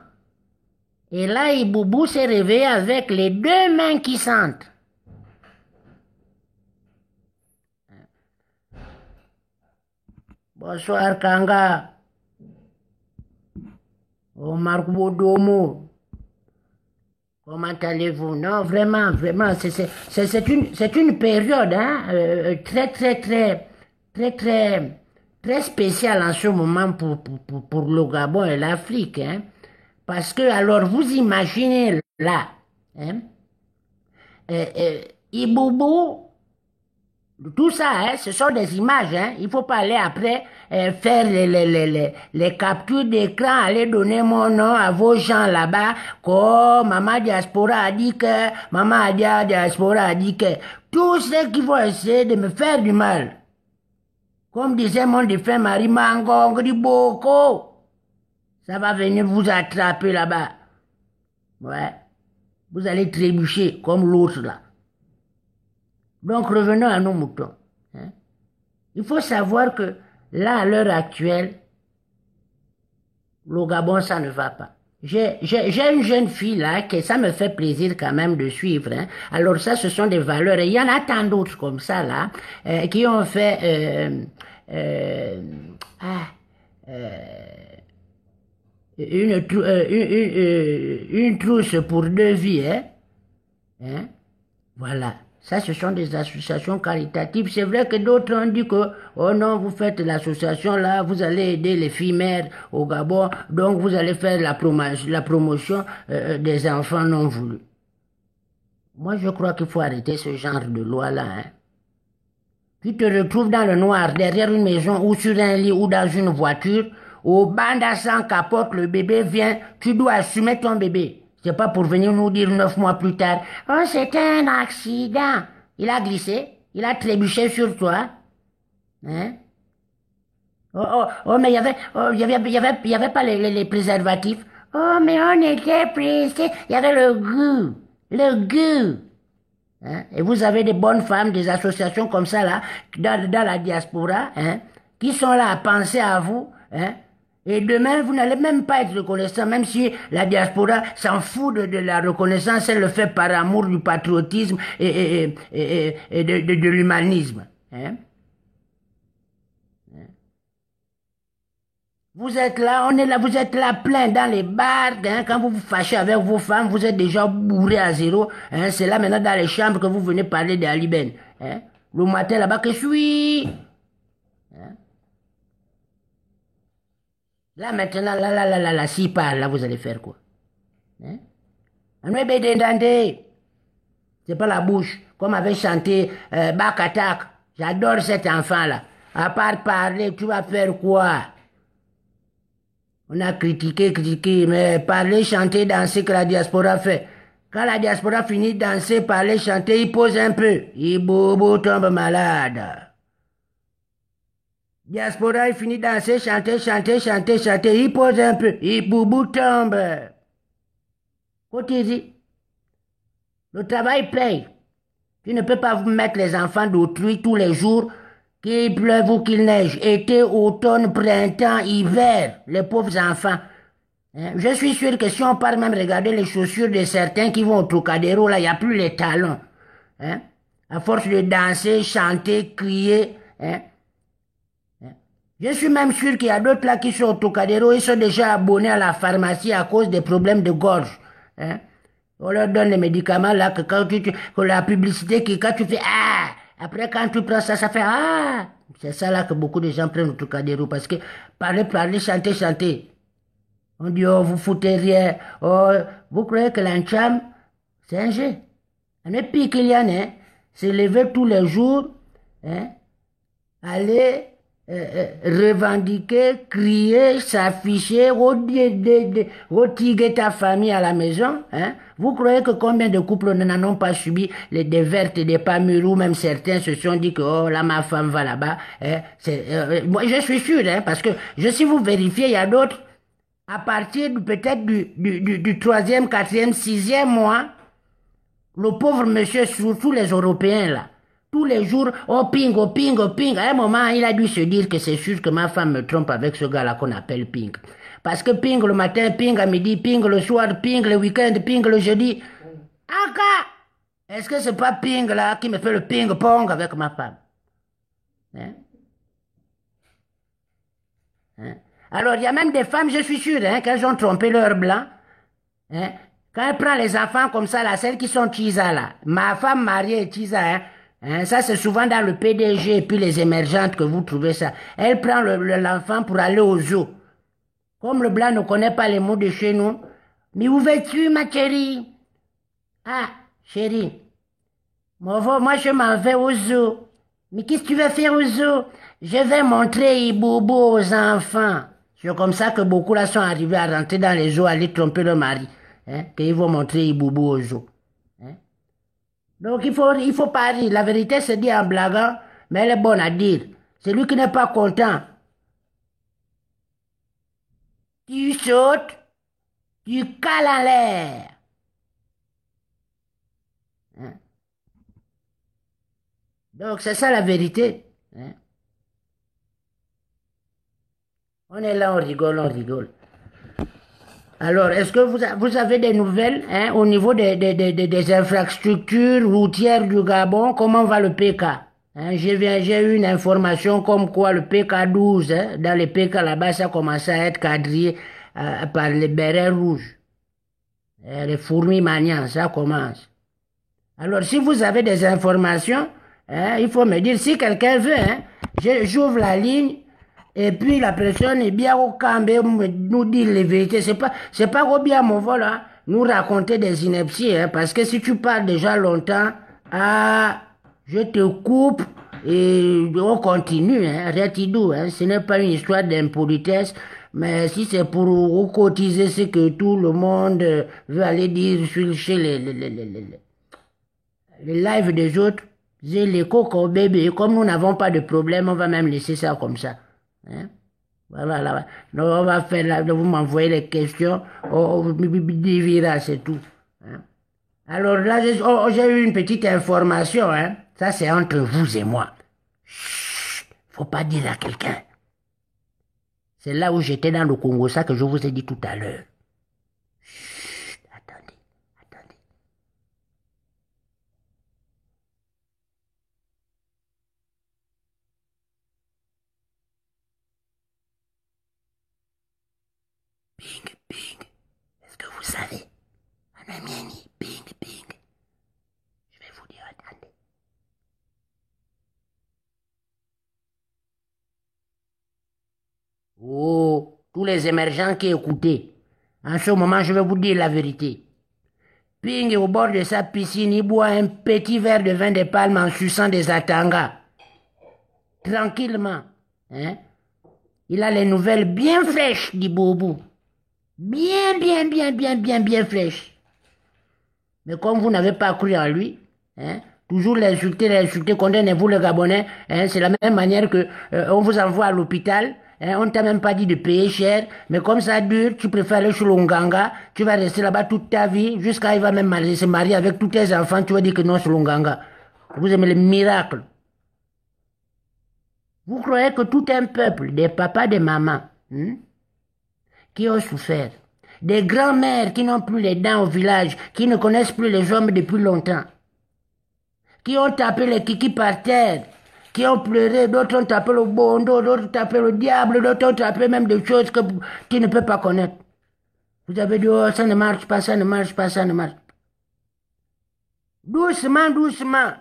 Et là, Iboubou s'est réveillé avec les 2 mains qui sentent. Bonsoir Kanga. Omar Bodomo. Comment allez-vous? Non, vraiment, c'est une période, hein, très spéciale en ce moment pour le Gabon et l'Afrique, hein. Parce que, alors, vous imaginez là, hein, Iboubou, tout ça, hein, ce sont des images, hein. Il ne faut pas aller après faire les captures d'écran, aller donner mon nom à vos gens là-bas, comme Maman Diaspora a dit que, Maman Diaspora a dit que, tous ceux qui vont essayer de me faire du mal, comme disait mon défunt mari Mangong Riboko, ça va venir vous attraper là-bas. Ouais, vous allez trébucher comme l'autre là. Donc revenons à nos moutons. Hein. Il faut savoir que là, à l'heure actuelle, le Gabon, ça ne va pas. J'ai une jeune fille là, que ça me fait plaisir quand même de suivre. Hein. Alors ça, ce sont des valeurs. Et il y en a tant d'autres comme ça là, qui ont fait une trousse pour 2 vies. Hein. Voilà. Ça, ce sont des associations caritatives. C'est vrai que d'autres ont dit que, oh non, vous faites l'association là, vous allez aider les filles mères au Gabon, donc vous allez faire la promotion des enfants non voulus. Moi, je crois qu'il faut arrêter ce genre de loi-là. Hein. Tu te retrouves dans le noir, derrière une maison ou sur un lit ou dans une voiture, au banda sans capote, le bébé vient, tu dois assumer ton bébé. C'est pas pour venir nous dire 9 mois plus tard, oh, c'était un accident. Il a glissé, il a trébuché sur toi. Hein? Oh, mais il y avait pas les préservatifs. Oh, mais on était pressés. Il y avait le goût. Le goût. Hein? Et vous avez des bonnes femmes, des associations comme ça, là, dans la diaspora, hein, qui sont là à penser à vous, hein. Et demain, vous n'allez même pas être reconnaissant, même si la diaspora s'en fout de la reconnaissance, elle le fait par amour du patriotisme et de l'humanisme. Hein. Vous êtes là, on est là, vous êtes là plein dans les bars, hein, quand vous vous fâchez avec vos femmes, vous êtes déjà bourré à zéro, hein, c'est là maintenant dans les chambres que vous venez parler d'Ali Ben. Hein. Le matin là-bas que je suis. Hein. Là maintenant, là, s'il parle, là vous allez faire quoi? Hein? C'est pas la bouche, comme avait chanté Bakatak. J'adore cet enfant-là. À part parler, tu vas faire quoi? On a critiqué, mais parler, chanter, danser que la diaspora fait. Quand la diaspora finit de danser, parler, chanter, il pose un peu. Il bobo tombe malade. Diaspora, il finit de danser, chanter, il pose un peu. Il bobo tombe. Côté, le travail paye. Tu ne peux pas vous mettre les enfants d'autrui tous les jours, qu'il pleuve ou qu'il neige, été, automne, printemps, hiver, les pauvres enfants. Hein? Je suis sûr que si on part même regarder les chaussures de certains qui vont au Trocadéro, là, il n'y a plus les talons. Hein? À force de danser, chanter, crier. Hein? Je suis même sûr qu'il y a d'autres là qui sont au Trocadéro, ils sont déjà abonnés à la pharmacie à cause des problèmes de gorge. Hein? On leur donne les médicaments là, que quand que la publicité, quand tu fais ah, après quand tu prends ça, ça fait ah. C'est ça là que beaucoup de gens prennent au Trocadéro parce que parler, chanter. On dit oh, vous foutez rien. Oh, vous croyez que l'ancham, c'est un jeu. On est pire qu'il y en a, hein. Se lever tous les jours, hein, aller revendiquer, crier, s'afficher, retiguer ta famille à la maison. Hein? Vous croyez que combien de couples n'en ont pas subi des vertes, des pas mûres, ou même certains se sont dit que oh là ma femme va là-bas. Hein? Moi je suis sûr, hein, parce que si vous vérifiez, il y a d'autres, à partir peut-être du 3e, 4e, 6e mois, le pauvre monsieur, surtout les Européens là, tous les jours, oh ping. À un moment, il a dû se dire que c'est sûr que ma femme me trompe avec ce gars-là qu'on appelle ping. Parce que ping le matin, ping à midi, ping le soir, ping le week-end, ping le jeudi. Encore! Est-ce que c'est pas ping là qui me fait le ping-pong avec ma femme? Hein? Hein? Alors, il y a même des femmes, je suis sûr, hein, qu'elles ont trompé leur blanc. Hein? Quand elle prend les enfants comme ça, là, celles qui sont Chisa là, ma femme mariée est Chisa, hein. Hein, ça, c'est souvent dans le PDG et puis les émergentes que vous trouvez ça. Elle prend l'enfant pour aller au zoo. Comme le blanc ne connaît pas les mots de chez nous. Mais où vas-tu, ma chérie? Ah, chérie. Moi, je m'en vais au zoo. Mais qu'est-ce que tu vas faire au zoo? Je vais montrer Ibobo aux enfants. C'est comme ça que beaucoup là sont arrivés à rentrer dans les zoos, à aller tromper leur mari. Hein, qu'ils vont montrer Ibobo au zoo. Donc il faut pas rire. La vérité se dit en blaguant, mais elle est bonne à dire. Celui qui n'est pas content, tu sautes, tu cales en l'air. Hein? Donc c'est ça la vérité. Hein? On est là, on rigole. Alors, est-ce que vous avez des nouvelles, hein, au niveau des infrastructures routières du Gabon? Comment va le PK? Hein, j'ai eu une information comme quoi le PK12, hein, dans les PK là-bas, ça commence à être quadrillé par les bérets rouges. Les fourmis maniants, ça commence. Alors, si vous avez des informations, hein, il faut me dire, si quelqu'un veut, hein, j'ouvre la ligne. Et puis la personne est bien au camp, nous dire les vérités. C'est pas bien mon vol, hein, nous raconter des inepties, hein, parce que si tu parles déjà longtemps, ah, je te coupe et on continue, hein, retidou, hein, ce n'est pas une histoire d'impolitesse. Mais si c'est pour cotiser ce que tout le monde veut aller dire chez les lives des autres, j'ai les cocos bébé. Comme nous n'avons pas de problème, on va même laisser ça comme ça. Hein? Voilà, là. Donc, on va faire là, vous m'envoyez les questions, on divira, c'est tout. Hein? Alors là, j'ai eu une petite information, hein. Ça, c'est entre vous et moi. Chut, faut pas dire à quelqu'un. C'est là où j'étais dans le Congo, ça que je vous ai dit tout à l'heure. Chut, attendez, attendez. Ping, ping. Est-ce que vous savez? Anamieni, ping, ping. Je vais vous dire, attendez. Oh, tous les émergents qui écoutaient. En ce moment, je vais vous dire la vérité. Ping est au bord de sa piscine, il boit un petit verre de vin de palme en suçant des atangas. Tranquillement. Hein? Il a les nouvelles bien fraîches, dit Boubou. Bien, bien, bien, bien, bien, bien fraîches. Mais comme vous n'avez pas cru en lui, hein, toujours l'insulter, condamnez-vous le Gabonais, hein, c'est la même manière que on vous envoie à l'hôpital, hein, on ne t'a même pas dit de payer cher, mais comme ça dure, tu préfères aller chez l'Onganga, tu vas rester là-bas toute ta vie, jusqu'à il va même se marier avec tous tes enfants, tu vas dire que non, c'est l'Onganga. Vous aimez les miracles. Vous croyez que tout un peuple, des papas, des mamans, qui ont souffert, des grands-mères qui n'ont plus les dents au village, qui ne connaissent plus les hommes depuis longtemps, qui ont tapé les kikis par terre, qui ont pleuré, d'autres ont tapé le bondo, d'autres ont tapé le diable, d'autres ont tapé même des choses que tu ne peux pas connaître. Vous avez dit, oh, ça ne marche pas, ça ne marche pas, ça ne marche pas. Doucement, doucement.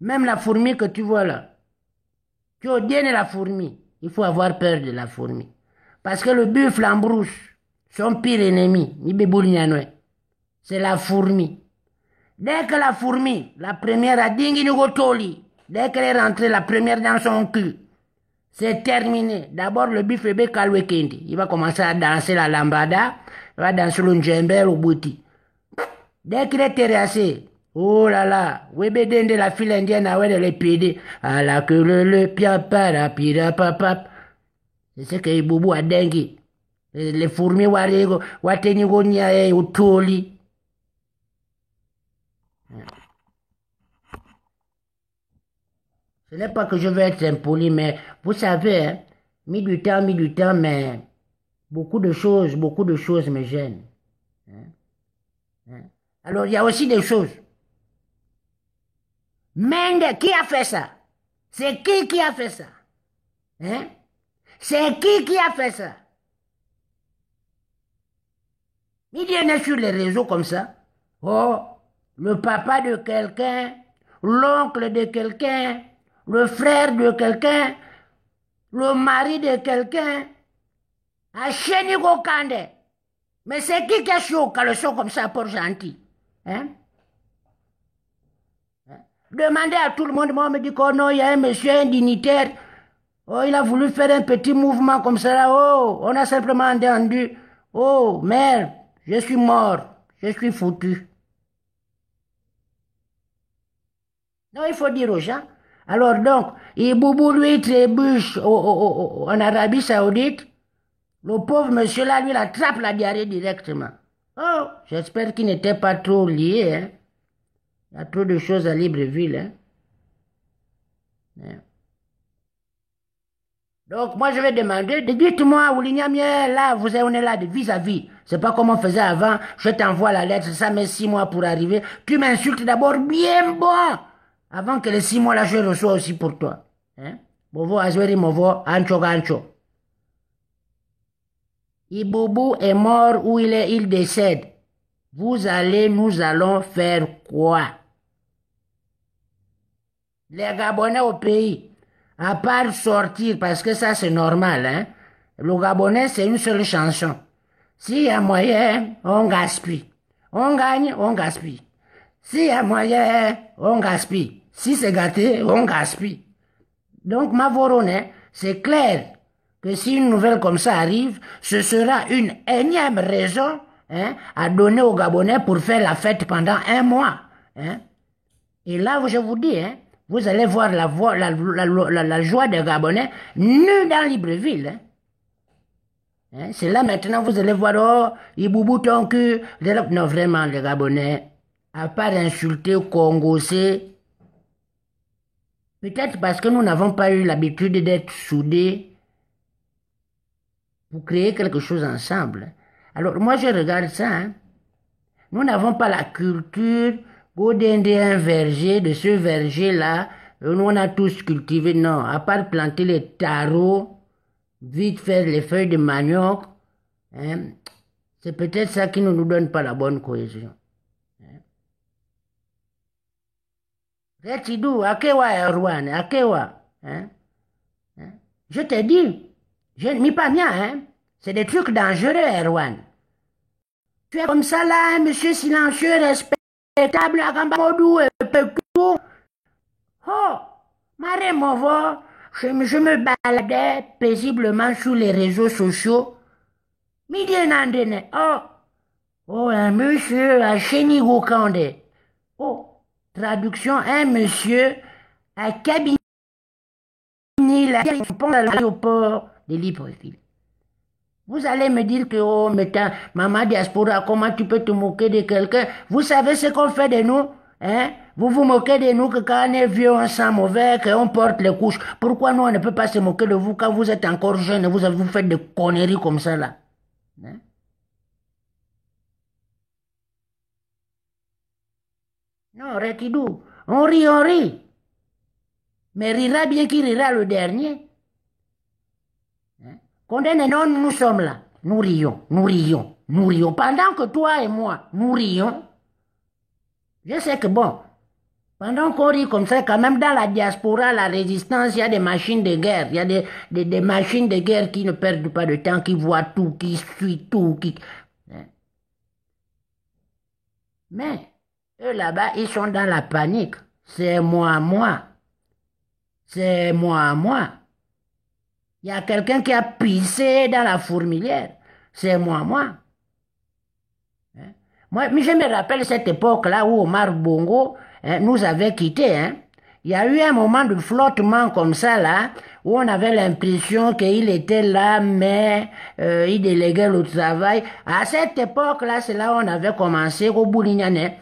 Même la fourmi que tu vois là, tu ordonnes la fourmi. Il faut avoir peur de la fourmi. Parce que le buffle en brousse, son pire ennemi, c'est la fourmi. Dès que la fourmi, la première a dingini, dès qu'elle est rentrée, la première dans son cul, c'est terminé. D'abord, le buffle est kalwekendi. Il va commencer à danser la lambada, il va danser le djembe, le bouti. Dès qu'il est terrassé, oh là là, Webedende, la file indienne, a les pédés. À la que le pia para pira papap. C'est ce que Boubou a dingue. Les fourmis warego, watenigo nia utoli. Ce n'est pas que je veux être impoli, mais vous savez, hein, mis du temps, mais beaucoup de choses me gênent. Hein? Alors, il y a aussi des choses. Mende, qui a fait ça? C'est qui a fait ça? Hein? C'est qui a fait ça? Il vient sur les réseaux comme ça. Oh, le papa de quelqu'un, l'oncle de quelqu'un, le frère de quelqu'un, le mari de quelqu'un, à Chenigo Kande. Mais c'est qui a chaud quand le son comme ça pour gentil? Hein? Demandez à tout le monde, moi on me dit que non, il y a un monsieur, un dignitaire. Oh, il a voulu faire un petit mouvement comme ça là. Oh, on a simplement entendu. Oh, merde, je suis mort, je suis foutu. Non, il faut dire aux gens. Alors donc, Boubou lui trébuche en Arabie Saoudite. Le pauvre monsieur là, lui, il attrape la diarrhée directement. Oh, j'espère qu'il n'était pas trop lié. Hein. Il y a trop de choses à Libreville. Hein. Hein. Donc, moi, je vais demander, dites-moi, Oulignamie, là, on est là de vis-à-vis. C'est pas comme on faisait avant. Je t'envoie la lettre, ça met 6 mois pour arriver. Tu m'insultes d'abord bien bon. Avant que les 6 mois là, je reçois aussi pour toi. Hein? Bovo, Azweri, Movo, Ancho, Gancho. Iboubou est mort où il décède. Nous allons faire quoi? Les Gabonais au pays, à part sortir, parce que ça c'est normal, hein. Le Gabonais c'est une seule chanson. S'il y a moyen, on gaspille. On gagne, on gaspille. S'il y a moyen, on gaspille. Si c'est gâté, on gaspille. Donc ma vorone, c'est clair que si une nouvelle comme ça arrive, ce sera une énième raison à donner aux Gabonais pour faire la fête pendant un mois. Et là, je vous dis, vous allez voir la joie des Gabonais nue dans Libreville. C'est là maintenant, vous allez voir, oh, Iboubou ton cul. Non, vraiment, les Gabonais, à part insulter, congosser, peut-être parce que nous n'avons pas eu l'habitude d'être soudés pour créer quelque chose ensemble. Alors, moi, je regarde ça. Nous n'avons pas la culture d'un verger, de ce verger-là. Nous, on a tous cultivé, non. À part planter les tarots, vite faire les feuilles de manioc, c'est peut-être ça qui ne nous donne pas la bonne cohésion. Retidou, Akewa Erwan, Akewa. Je te dis, je ne mis pas bien, c'est des trucs dangereux, Erwan. Tu es comme ça là, monsieur silencieux, respectable, Agambamodou, Pekou. Oh, Maré Movo, je me baladais paisiblement sur les réseaux sociaux. Midi Nandene, oh, un monsieur à Chénigokande. Oh, traduction, un monsieur à Kabini, à l'aéroport de Libreville. Vous allez me dire que, oh, mais maman diaspora, comment tu peux te moquer de quelqu'un? Vous savez ce qu'on fait de nous? Vous vous moquez de nous que quand on est vieux, on sent mauvais, qu'on porte les couches. Pourquoi nous, on ne peut pas se moquer de vous quand vous êtes encore jeune et vous faites des conneries comme ça, là? Non, Rekidou, on rit. Mais rira bien qui rira le dernier. Condamné, non, nous sommes là. Nous rions. Pendant que toi et moi, nous rions, je sais que bon, pendant qu'on rit comme ça, quand même dans la diaspora, la résistance, il y a des machines de guerre. Il y a des machines de guerre qui ne perdent pas de temps, qui voient tout, qui suivent tout. Mais eux là-bas, ils sont dans la panique. C'est moi. C'est moi. Il y a quelqu'un qui a pissé dans la fourmilière. C'est moi. Moi, je me rappelle cette époque-là où Omar Bongo nous avait quittés. Il y a eu un moment de flottement comme ça, là, où on avait l'impression qu'il était là, mais il déléguait le travail. À cette époque-là, c'est là où on avait commencé au Boulignane.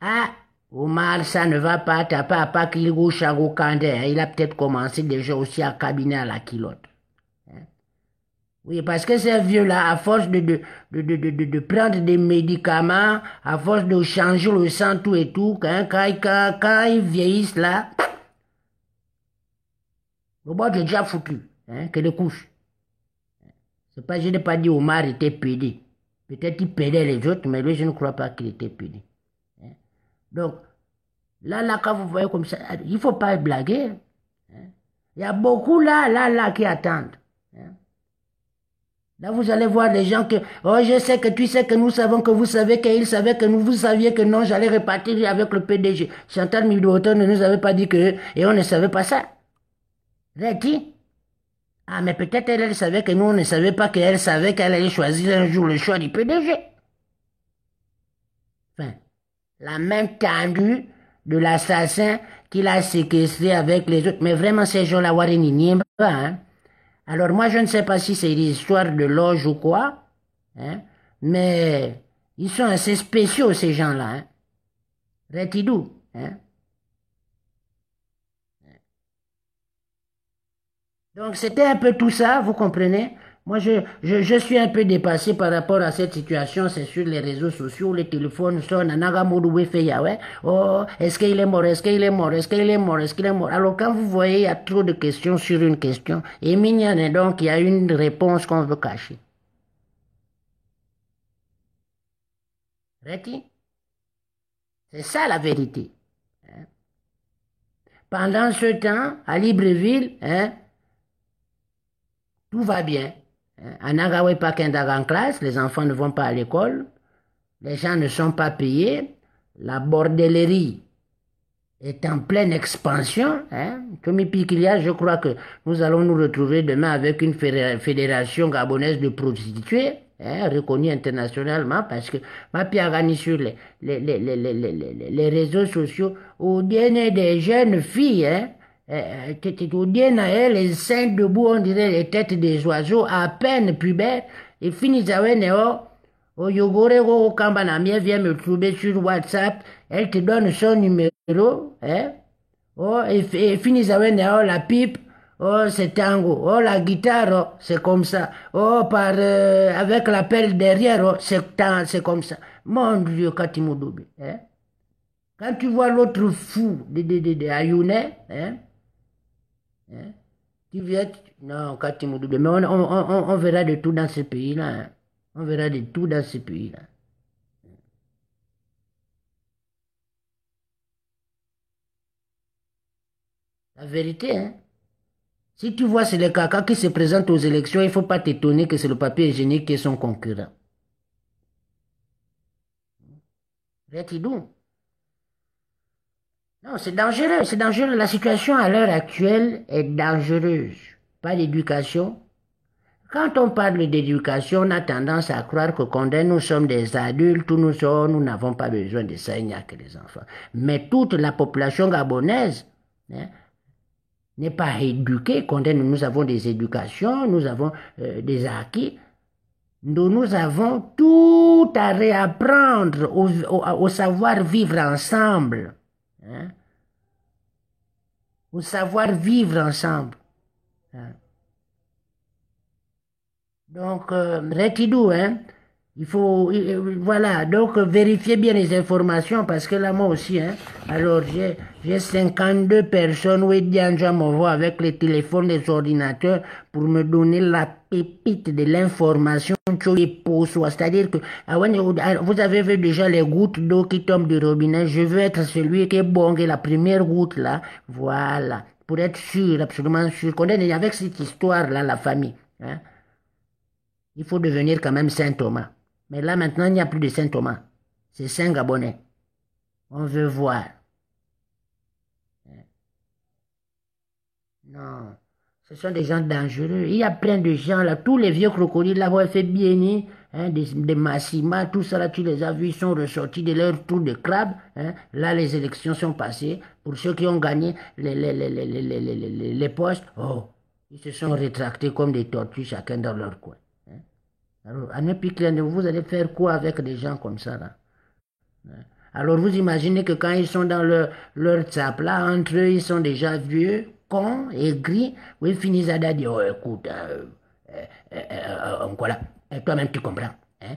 Ah, Omar, ça ne va pas, t'as pas qu'il go Chago Kande. Il a peut-être commencé déjà aussi à cabiner à la culotte. Oui, parce que ces vieux-là, à force de prendre des médicaments, à force de changer le sang, tout et tout, quand ils vieillissent là, le bois est déjà foutu, que les couches. C'est pas, je n'ai pas dit Omar était pédé. Peut-être qu'il pédait les autres, mais lui, je ne crois pas qu'il était pédé. Donc, là, quand vous voyez comme ça, il ne faut pas blaguer. Il y a beaucoup là, qui attendent. Là, vous allez voir des gens que, oh, je sais que tu sais que nous savons que vous savez qu'ils savaient que vous saviez que non, j'allais repartir avec le PDG. Chantal Midouauton ne nous avait pas dit que, et on ne savait pas ça. Réti? Ah, mais peut-être elle savait que nous, on ne savait pas qu'elle savait qu'elle allait choisir un jour le choix du PDG. Enfin, la main tendue de l'assassin qu'il a séquestré avec les autres. Mais vraiment, ces gens-là, Warren n'y pas, Alors moi, je ne sais pas si c'est une histoire de loge ou quoi, mais ils sont assez spéciaux, ces gens-là. Retidou. Donc c'était un peu tout ça, vous comprenez? Moi, je suis un peu dépassé par rapport à cette situation. C'est sur les réseaux sociaux, les téléphones sonnent. Oh, est-ce qu'il est mort? Est-ce qu'il est mort? Est-ce qu'il est mort? Est-ce qu'il est mort? Alors, quand vous voyez, il y a trop de questions sur une question. Et mignonne, donc, il y a une réponse qu'on veut cacher. Reti? C'est ça la vérité. Pendant ce temps, à Libreville, tout va bien. À Nagawe Pakendaga en classe, les enfants ne vont pas à l'école, les gens ne sont pas payés, la bordellerie est en pleine expansion. Hein. Comme Pikilia, je crois que nous allons nous retrouver demain avec une fédération gabonaise de prostituées, hein, reconnue internationalement, parce que ma piagani sur les réseaux sociaux, où bien des jeunes filles, hein, où bien les seins debout, on dirait les têtes des oiseaux, à peine pubères, et finissent avec au Yogore au Kambanamia vient me trouver sur WhatsApp, elle te donne son numéro, hein? Oh, et finit avec la pipe, oh, c'est tango, oh, la guitare, oh, c'est comme ça, oh, avec la pelle derrière, oh, c'est comme ça. Mon Dieu, Katimoudoube, hein? Quand tu vois l'autre fou de Ayouné, hein? Hein? Tu viens, non, Katimoudoube, mais on verra de tout dans ce pays-là, hein? On verra de tout dans ce pays-là. La vérité, hein. Si tu vois, c'est les caca qui se présentent aux élections, il ne faut pas t'étonner que c'est le papier hygiénique qui est son concurrent. Retidou. Non, c'est dangereux, c'est dangereux. La situation à l'heure actuelle est dangereuse. Pas d'éducation. Quand on parle d'éducation, on a tendance à croire que quand nous sommes des adultes, nous n'avons pas besoin de ça, il n'y a que les enfants. Mais toute la population gabonaise, hein, n'est pas éduquée. Quand nous avons des éducations, nous avons des acquis. Nous avons tout à réapprendre au savoir vivre ensemble. Hein? Au savoir vivre ensemble. Hein? Donc, Retidou, hein? Il faut, voilà, donc vérifiez bien les informations parce que là, moi aussi, hein, alors j'ai 52 personnes où ils m'envoient avec les téléphones, les ordinateurs pour me donner la pépite de l'information, c'est-à-dire que vous avez vu déjà les gouttes d'eau qui tombent du robinet, je veux être celui qui est bon, qui est la première goutte là, voilà, pour être sûr, absolument sûr, qu'on est avec cette histoire-là, la famille, hein, il faut devenir quand même Saint Thomas. Mais là, maintenant, il n'y a plus de Saint Thomas. C'est Saint Gabonais. On veut voir. Non, ce sont des gens dangereux. Il y a plein de gens là. Tous les vieux crocodiles là, ont fait bien, hein, des Massima, tout ça là, tu les as vus, ils sont ressortis de leur tour de crabe. Hein. Là, les élections sont passées. Pour ceux qui ont gagné les postes, oh, ils se sont rétractés comme des tortues, chacun dans leur coin. Alors, à vous allez faire quoi avec des gens comme ça, là? Alors, vous imaginez que quand ils sont dans leur tsap, là, entre eux, ils sont déjà vieux, cons, aigris, où ils finissent à dire, oh, écoute, voilà, toi-même, tu comprends, hein?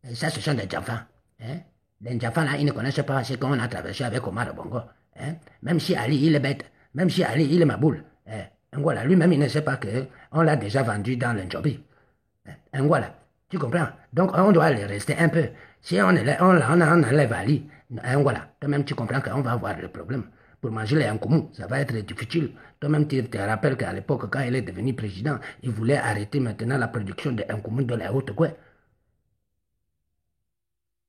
Et ça, ce sont des enfants, hein? Les enfants, là, ils ne connaissent pas ce qu'on a traversé avec Omar Bongo, hein? Même si Ali, il est bête, même si Ali, il est maboule, hein? Voilà, lui-même, il ne sait pas qu'on l'a déjà vendu dans l'Indjobi. Voilà, tu comprends? Donc, on doit aller rester un peu. Si on enlève Ali, voilà, toi-même, tu comprends qu'on va avoir le problème. Pour manger les Nkoumou, ça va être difficile. Toi-même, tu te rappelles qu'à l'époque, quand il est devenu président, il voulait arrêter maintenant la production de Nkoumou de la Haute-Coué.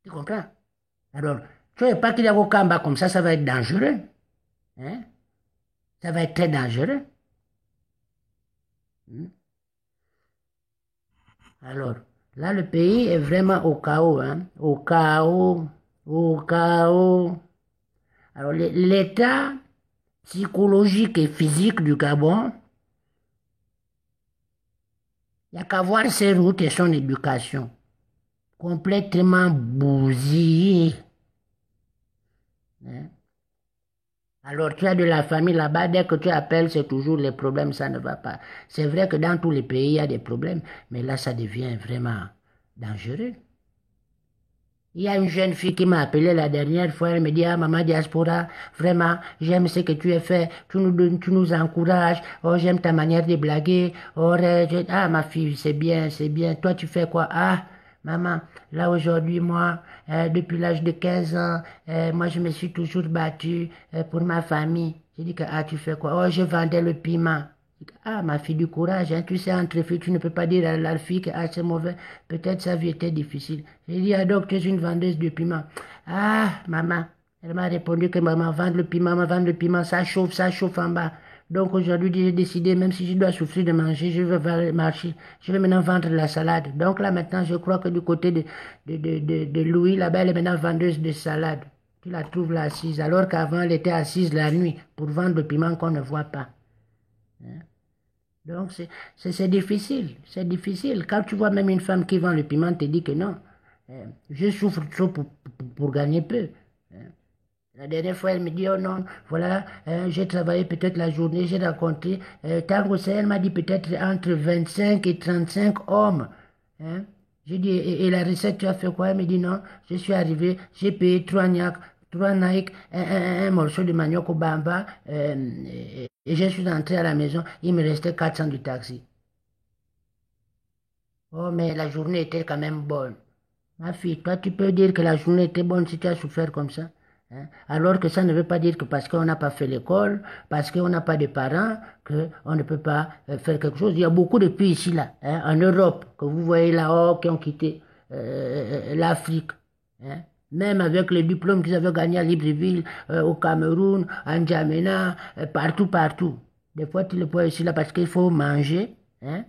Tu comprends? Alors, tu ne sais pas qu'il y a au Kamba comme ça va être dangereux. Hein? Ça va être très dangereux. Alors, là, le pays est vraiment au chaos, hein? Au chaos, au chaos. Alors, l'état psychologique et physique du Gabon, il n'y a qu'à voir ses routes et son éducation. Complètement bousillées. Hein? Alors, tu as de la famille là-bas, dès que tu appelles, c'est toujours les problèmes, ça ne va pas. C'est vrai que dans tous les pays, il y a des problèmes, mais là, ça devient vraiment dangereux. Il y a une jeune fille qui m'a appelé la dernière fois, elle me dit, ah, maman diaspora, vraiment, j'aime ce que tu as fait, tu nous encourages, oh, j'aime ta manière de blaguer, oh, ah, ma fille, c'est bien, toi, tu fais quoi? Ah, maman, là, aujourd'hui, moi, depuis l'âge de 15 ans, moi, je me suis toujours battue pour ma famille. J'ai dit que, ah, tu fais quoi? Oh, je vendais le piment. Ah, ma fille, du courage, hein, tu sais, entre filles, tu ne peux pas dire à la fille que ah, c'est mauvais. Peut-être sa vie était difficile. J'ai dit, ah, donc, tu es une vendeuse de piment. Ah, maman, Elle m'a répondu que maman, vendre le piment, ça chauffe en bas. Donc aujourd'hui, j'ai décidé, même si je dois souffrir de manger, je vais marcher. Je vais maintenant vendre de la salade. Donc là, maintenant, je crois que du côté de Louis, là-bas, elle est maintenant vendeuse de salade. Tu la trouves là assise, alors qu'avant, elle était assise la nuit pour vendre le piment qu'on ne voit pas. Hein? Donc, c'est difficile. C'est difficile. Quand tu vois même une femme qui vend le piment, te dit que non. Je souffre trop pour gagner peu. Hein. La dernière fois, elle me dit, oh non, voilà, j'ai travaillé peut-être la journée, j'ai rencontré, tant que elle m'a dit peut-être entre 25 et 35 hommes. Hein. J'ai dit, et la recette, tu as fait quoi? Elle me dit, non, je suis arrivé, j'ai payé 3 Nike, un morceau de manioc au bamba, et je suis entré à la maison, il me restait 400 du taxi. Oh, mais la journée était quand même bonne. Ma fille, toi, tu peux dire que la journée était bonne si tu as souffert comme ça. Hein. Alors que ça ne veut pas dire que parce qu'on n'a pas fait l'école, parce qu'on n'a pas de parents, qu'on ne peut pas faire quelque chose. Il y a beaucoup de pays ici, là, hein, en Europe, que vous voyez là-haut, qui ont quitté l'Afrique. Hein. Même avec les diplômes qu'ils avaient gagnés à Libreville, au Cameroun, à N'Djamena, partout. Des fois, tu le vois ici, là, parce qu'il faut manger. Hein.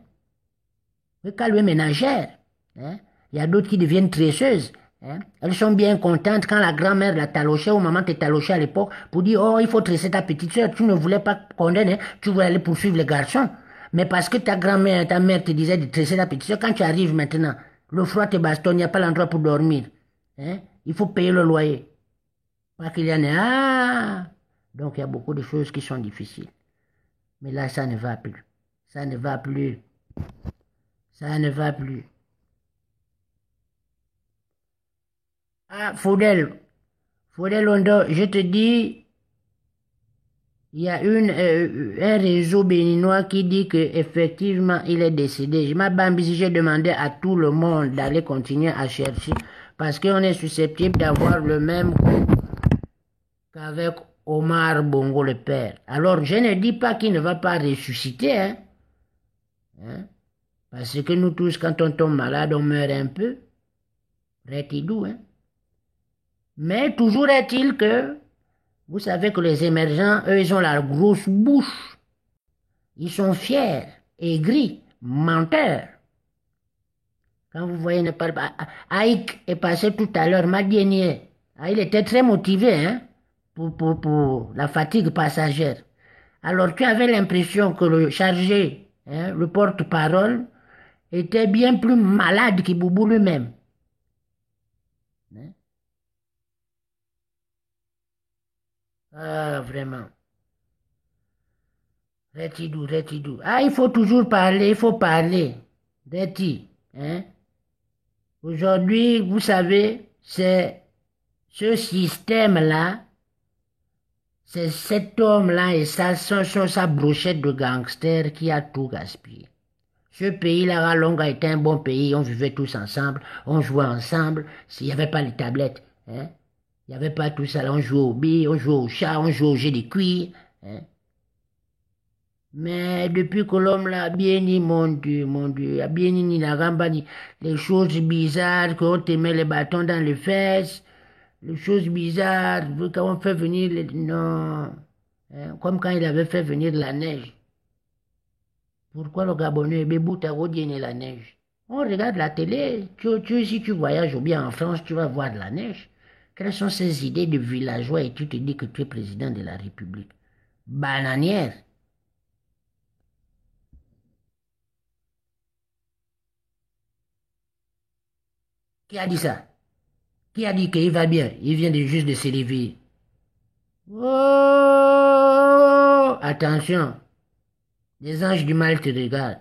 Le calme ménagère. Hein. Il y a d'autres qui deviennent tresseuses. Hein. Elles sont bien contentes quand la grand-mère la talochait ou maman te talochait à l'époque pour dire, oh, il faut tresser ta petite soeur. Tu ne voulais pas condamner, hein. Tu voulais aller poursuivre les garçons. Mais parce que ta grand-mère, ta mère te disait de tresser ta petite soeur, quand tu arrives maintenant, le froid te bastonne, il n'y a pas l'endroit pour dormir. Hein. Il faut payer le loyer. Pas qu'il y en ait. Ah! Donc il y a beaucoup de choses qui sont difficiles. Mais là, ça ne va plus. Ça ne va plus. Ça ne va plus. Ah, Faudel Londo, je te dis, il y a un réseau béninois qui dit qu'effectivement il est décédé. Je m'abambis, j'ai demandé à tout le monde d'aller continuer à chercher parce qu'on est susceptible d'avoir le même coup qu'avec Omar Bongo le père. Alors je ne dis pas qu'il ne va pas ressusciter, hein? Hein? Parce que nous tous, quand on tombe malade, on meurt un peu. Rétidou, hein? Mais toujours est-il que, vous savez que les émergents, eux, ils ont la grosse bouche. Ils sont fiers, aigris, menteurs. Quand vous voyez, ne parle pas. Aïk est passé tout à l'heure, Madienier. Ah, il était très motivé, hein, pour la fatigue passagère. Alors, tu avais l'impression que le chargé, hein, le porte-parole, était bien plus malade qu'Iboubou lui-même. Hein? Ah, vraiment. Retidou, retidou. Ah, il faut toujours parler, il faut parler. Reti, hein? Aujourd'hui, vous savez, c'est ce système-là, c'est cet homme-là et sa brochette de gangsters qui a tout gaspillé. Ce pays-là, Longa était un bon pays, on vivait tous ensemble, on jouait ensemble, s'il n'y avait pas les tablettes, hein? Il n'y avait pas tout ça, là, on jouait aux billes, on jouait au chat, on jouait au jeu de cuir, hein? Mais depuis que l'homme l'a bien dit, mon Dieu, a bien dit la rambani, les choses bizarres, qu'on te met les bâtons dans les fesses, les choses bizarres, quand on fait venir les... Non, hein, comme quand il avait fait venir la neige. Pourquoi le Gabonais, Bébou Tagodien la neige? On regarde la télé, si tu voyages ou bien en France, tu vas voir de la neige. Quelles sont ces idées de villageois et tu te dis que tu es président de la République? Bananière. Qui a dit ça? Qui a dit qu'il va bien? Il vient juste de se réveiller. Oh! Attention, les anges du mal te regardent.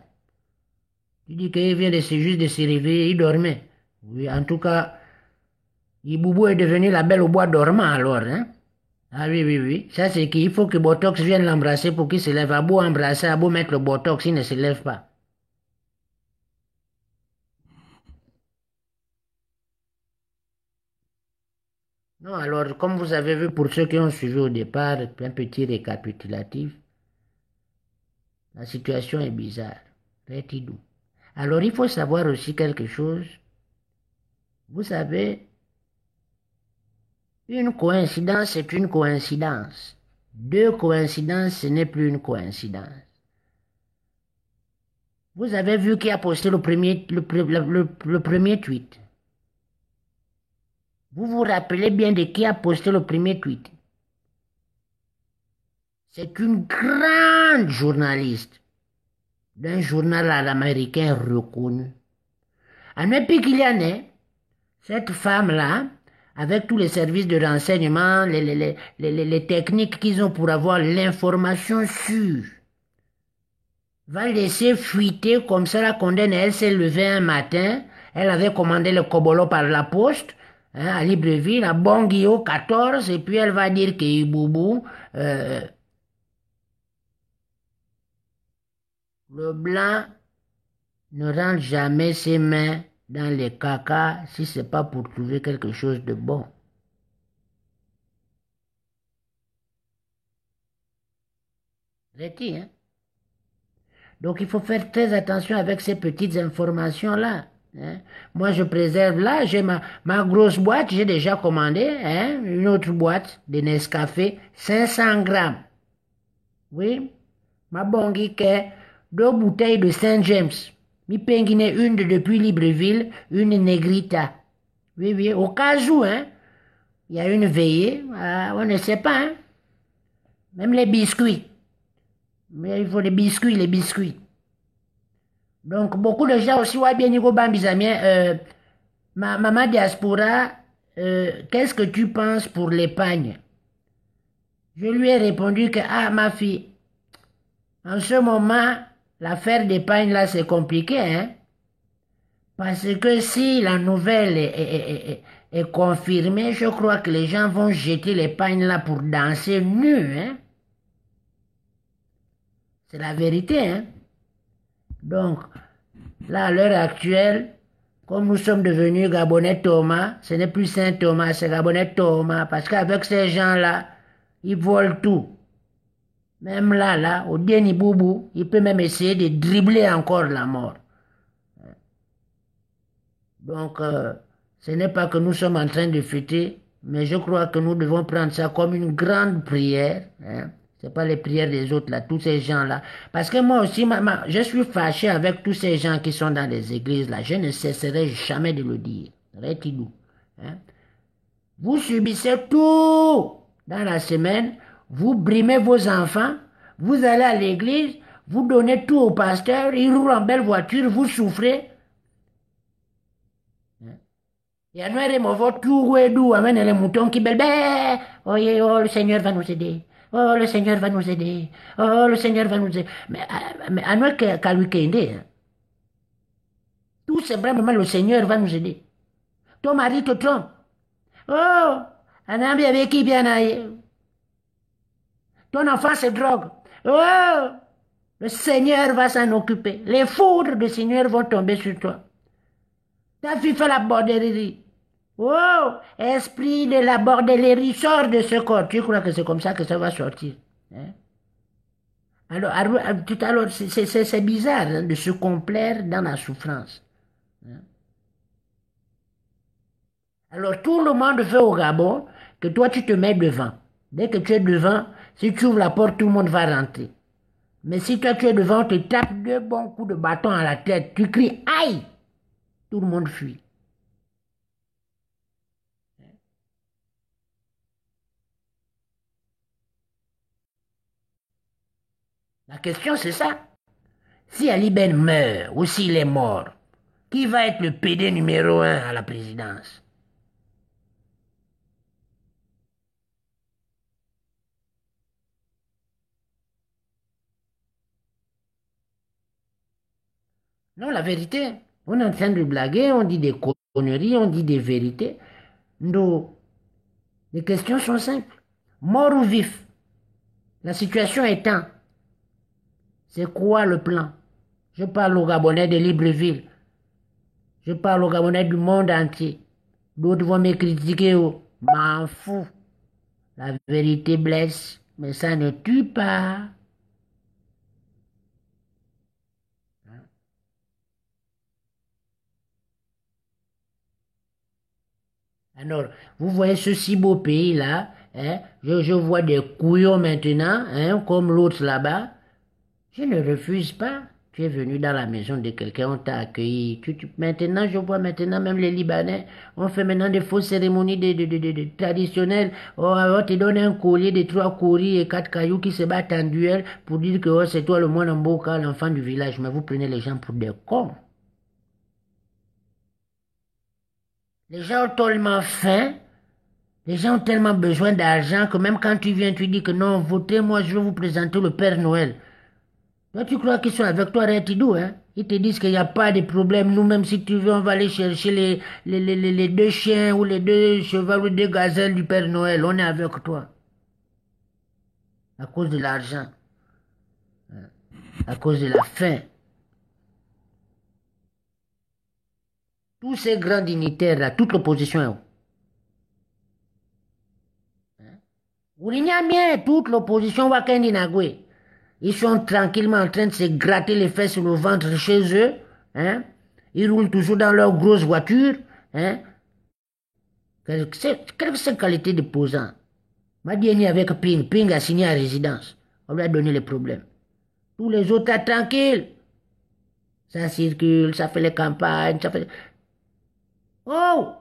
Tu dis qu'il vient juste de se réveiller, il dormait. Oui, en tout cas, Iboubou est devenu la belle au bois dormant alors, hein? Ah oui, oui, oui. Ça, c'est qu'il faut que Botox vienne l'embrasser pour qu'il se lève. À beau embrasser, à beau mettre le Botox, il ne se lève pas. Non, alors, comme vous avez vu, pour ceux qui ont suivi au départ, un petit récapitulatif, la situation est bizarre. Retidou. Alors, il faut savoir aussi quelque chose. Vous savez, Une coïncidence, c'est une coïncidence. Deux coïncidences, ce n'est plus une coïncidence. Vous avez vu qui a posté le premier tweet. Vous vous rappelez bien de qui a posté le premier tweet. C'est une grande journaliste d'un journal américain reconnu. À ne plus qu'il y en ait, cette femme-là, avec tous les services de renseignement, les techniques qu'ils ont pour avoir l'information sûre, va laisser fuiter comme ça la condamne. Elle s'est levée un matin, elle avait commandé le kobolo par la poste, hein, à Libreville, à Bonguio 14, et puis elle va dire que Iboubou, le blanc ne rentre jamais ses mains dans les caca si c'est pas pour trouver quelque chose de bon. C'est hein? Donc il faut faire très attention avec ces petites informations-là. Hein. Moi, je préserve là, j'ai ma grosse boîte, j'ai déjà commandé hein, une autre boîte de Nescafé, 500 grammes. Oui, ma bongique, deux bouteilles de Saint James. Mi penguine une depuis Libreville, une Negrita. Oui, oui, au cas où, hein, il y a une veillée, on ne sait pas, hein. Même les biscuits. Mais il faut les biscuits, les biscuits. Donc, beaucoup de gens aussi, ouais, bien, Nico Bambizamien, ma maman diaspora, qu'est-ce que tu penses pour l'épargne? Je lui ai répondu que, ah, ma fille, en ce moment, l'affaire d'épargne là, c'est compliqué, hein? Parce que si la nouvelle est confirmée, je crois que les gens vont jeter l'épargne là pour danser nu, hein? C'est la vérité, hein? Donc, là, à l'heure actuelle, comme nous sommes devenus Gabonais Thomas, ce n'est plus Saint Thomas, c'est Gabonais Thomas, parce qu'avec ces gens-là, ils volent tout. Même là, au Déni Boubou, il peut même essayer de dribbler encore la mort. Donc, ce n'est pas que nous sommes en train de fêter, mais je crois que nous devons prendre ça comme une grande prière. Hein. Ce n'est pas les prières des autres, là, tous ces gens-là. Parce que moi aussi, je suis fâché avec tous ces gens qui sont dans les églises, là. Je ne cesserai jamais de le dire. Rétidou. Hein. Vous subissez tout dans la semaine, vous brimez vos enfants, vous allez à l'église, vous donnez tout au pasteur, il roule en belle voiture, vous souffrez. Il y a un remords tout doux, amène les moutons qui bellent. Oh, oh, le Seigneur va nous aider. Oh, le Seigneur va nous aider. Oh, le Seigneur va nous aider. Mais à nous qu'à lui hein. Tout simplement, le Seigneur va nous aider. Ton mari te trompe. Oh, un ami avec qui bien aille. Ton enfant se drogue. Oh, le Seigneur va s'en occuper. Les foudres du Seigneur vont tomber sur toi. Ta fille fait la bordellerie. Oh, esprit de la bordellerie, sort de ce corps. Tu crois que c'est comme ça que ça va sortir? Hein? Alors, c'est bizarre hein, de se complaire dans la souffrance. Hein? Alors, tout le monde veut au Gabon que toi, tu te mets devant. Dès que tu es devant, si tu ouvres la porte, tout le monde va rentrer. Mais si toi, tu es devant, on te tape deux bons coups de bâton à la tête. Tu cries « Aïe !» Tout le monde fuit. La question, c'est ça. Si Ali Ben meurt ou s'il est mort, qui va être le PD numéro 1 à la présidence? Non, la vérité. On est en train de blaguer, on dit des conneries, on dit des vérités. Non, les questions sont simples. Mort ou vif? La situation étant, c'est quoi le plan? Je parle aux Gabonais de Libreville. Je parle aux Gabonais du monde entier. D'autres vont me critiquer. Oh. M'en fous. La vérité blesse, mais ça ne tue pas. Alors, vous voyez ce si beau pays-là, hein, je vois des couillons maintenant, hein, comme l'autre là-bas. Je ne refuse pas. Tu es venu dans la maison de quelqu'un, on t'a accueilli. Maintenant, je vois maintenant même les Libanais, on fait maintenant des fausses cérémonies traditionnelles. Oh, on te donne un collier de 3 kouris et 4 cailloux qui se battent en duel pour dire que oh, c'est toi le moine Mboka, l'enfant du village. Mais vous prenez les gens pour des cons. Les gens ont tellement faim. Les gens ont tellement besoin d'argent que même quand tu viens, tu dis que non, votez, moi je vais vous présenter le Père Noël. Toi, tu crois qu'ils sont avec toi, Retidou, hein? Ils te disent qu'il n'y a pas de problème. Nous-mêmes, si tu veux, on va aller chercher les 2 chiens ou les 2 chevaux ou les 2 gazelles du Père Noël. On est avec toi. À cause de l'argent. À cause de la faim. Tous ces grands dignitaires-là, toute l'opposition est où? Bien, toute l'opposition, Wakendi Nagwe. Ils sont tranquillement en train de se gratter les fesses sur le ventre chez eux. Hein? Ils roulent toujours dans leur grosse voiture. Hein? Quelle que c'est qualité de posant? Madieni avec Ping. Ping a signé à résidence. On lui a donné les problèmes. Tous les autres, tranquilles. Ça circule, ça fait les campagnes, ça fait... Oh!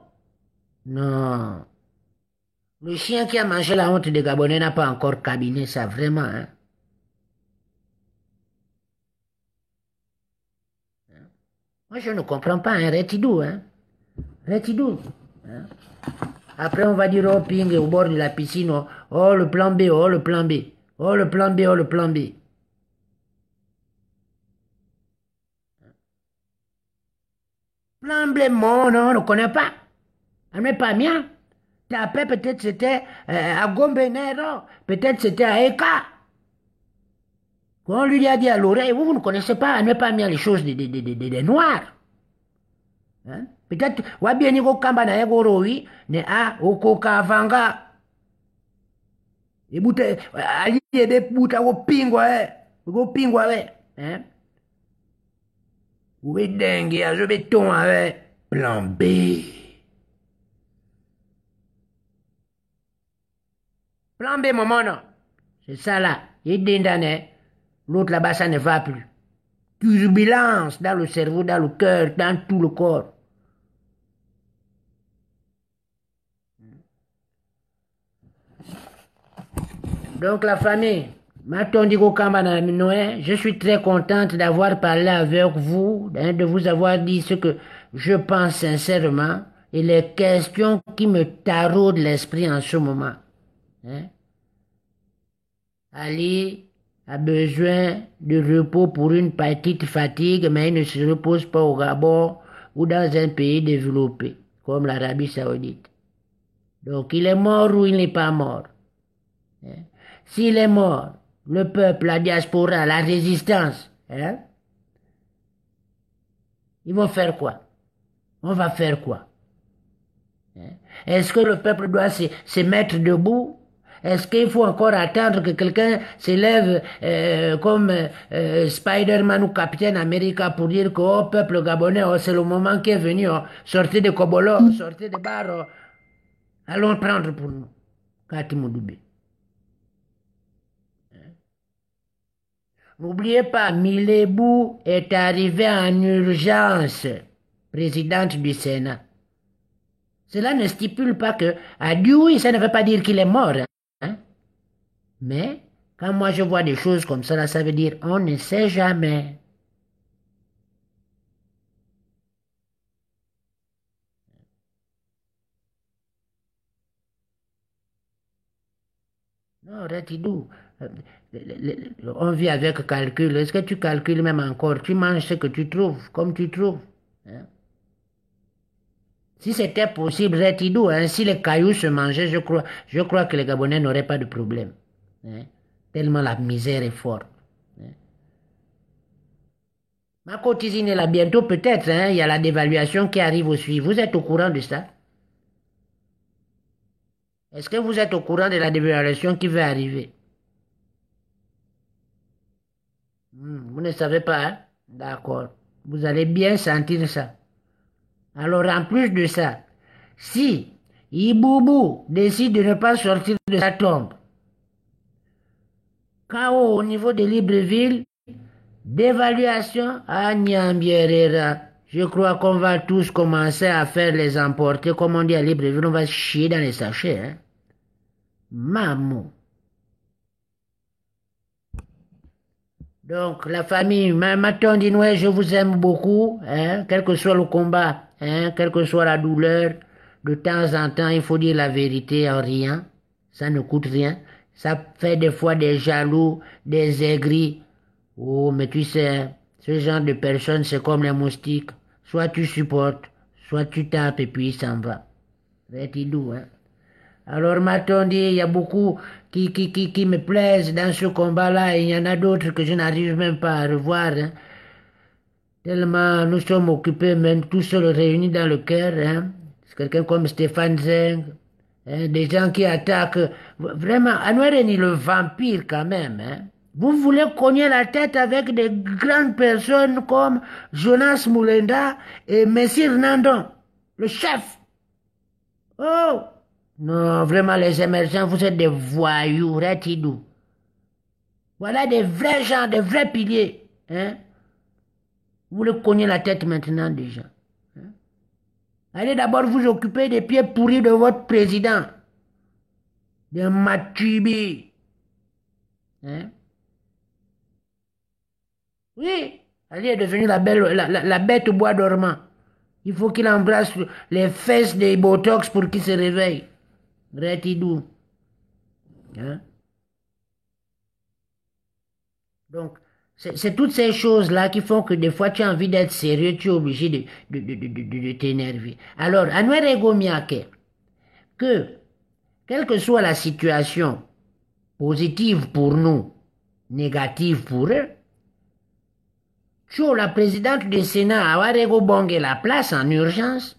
Non. Le chien qui a mangé la honte des Gabonais n'a pas encore cabiné ça, vraiment. Hein? Moi, je ne comprends pas, hein, Retidou, hein. Retidou. Hein? Après, on va dire, oh, Ping, au bord de la piscine, oh, oh, le plan B, oh, le plan B. Oh, le plan B, oh, le plan B. Plan B, non, on ne connaît pas. On n'est pas bien. Après, peut-être c'était à Gombenero, peut-être c'était à Eka. Quand on lui a dit à l'oreille, vous ne connaissez pas, on n'est pas bien les choses des Noirs. Hein? Peut-être, bien ni kamba na yego rowi, ne a okoka vanga. Ebute, ali ebe buta go pingwa hein? Ou dengue, je béton, plan B. Plan B, maman, non. C'est ça là. Il est l'autre là-bas, ça ne va plus. Turbulence dans le cerveau, dans le cœur, dans tout le corps. Donc la famille, je suis très contente d'avoir parlé avec vous, hein, de vous avoir dit ce que je pense sincèrement et les questions qui me taraudent l'esprit en ce moment. Hein? Ali a besoin de repos pour une petite fatigue, mais il ne se repose pas au Gabon ou dans un pays développé, comme l'Arabie Saoudite. Donc il est mort ou il n'est pas mort. Hein? S'il est mort, le peuple, la diaspora, la résistance, hein? Ils vont faire quoi? On va faire quoi? Hein? Est-ce que le peuple doit se mettre debout? Est-ce qu'il faut encore attendre que quelqu'un s'élève comme Spider-Man ou Capitaine America pour dire que, oh, peuple gabonais, oh, c'est le moment qui est venu, oh, sortez de Kobolo, sortez de Baro, allons prendre pour nous, Katimoudoubi. N'oubliez pas, Milebou est arrivé en urgence, présidente du Sénat. Cela ne stipule pas que, oui, ça ne veut pas dire qu'il est mort. Hein? Mais, quand moi je vois des choses comme ça, ça veut dire on ne sait jamais. Non, Retidou, on vit avec calcul. Est-ce que tu calcules même encore? Tu manges ce que tu trouves, comme tu trouves. Hein? Si c'était possible, Retidou, hein, si les cailloux se mangeaient, je crois que les Gabonais n'auraient pas de problème. Hein? Tellement la misère est forte. Hein? Ma cotisine est là bientôt, peut-être. Hein, il y a la dévaluation qui arrive aussi. Vous êtes au courant de ça? Est-ce que vous êtes au courant de la dévaluation qui va arriver? Vous ne savez pas, hein? D'accord. Vous allez bien sentir ça. Alors, en plus de ça, si Iboubou décide de ne pas sortir de sa tombe. Chaos au niveau de Libreville, dévaluation à Niambierera. Je crois qu'on va tous commencer à faire les emporter, comme on dit à Libreville, on va chier dans les sachets. Hein? Maman. Donc, la famille, ma tante Inoué, je vous aime beaucoup, hein, quel que soit le combat, hein, quelle que soit la douleur, de temps en temps, il faut dire la vérité en rien, ça ne coûte rien, ça fait des fois des jaloux, des aigris. Oh, mais tu sais, ce genre de personnes, c'est comme les moustiques, soit tu supportes, soit tu tapes et puis il s'en va. C'est doux, hein. Alors, m'a-t-on dit, il y a beaucoup qui me plaisent dans ce combat-là, et il y en a d'autres que je n'arrive même pas à revoir. Hein. Tellement nous sommes occupés, même tous seuls réunis dans le cœur. Hein. C'est quelqu'un comme Stéphane Zeng, hein, des gens qui attaquent. Vraiment, Anouareni, le vampire quand même. Hein. Vous voulez cogner la tête avec des grandes personnes comme Jonas Moulenda et Messire Nandon, le chef. Oh! Non, vraiment, les émergents, vous êtes des voyous, Retidou. Voilà des vrais gens, des vrais piliers. Hein? Vous voulez cogner la tête maintenant déjà. Hein? Allez d'abord vous occuper des pieds pourris de votre président. De Matubi. Hein? Oui, Ali est devenu la bête au bois dormant. Il faut qu'il embrasse les fesses des Botox pour qu'il se réveille. Retidou. Hein? Donc, c'est toutes ces choses-là qui font que des fois tu as envie d'être sérieux, tu es obligé de t'énerver. Alors, Anouere Gomiake, que, quelle que soit la situation, positive pour nous, négative pour eux, la présidente du Sénat, Awarego Bonge, la place en urgence,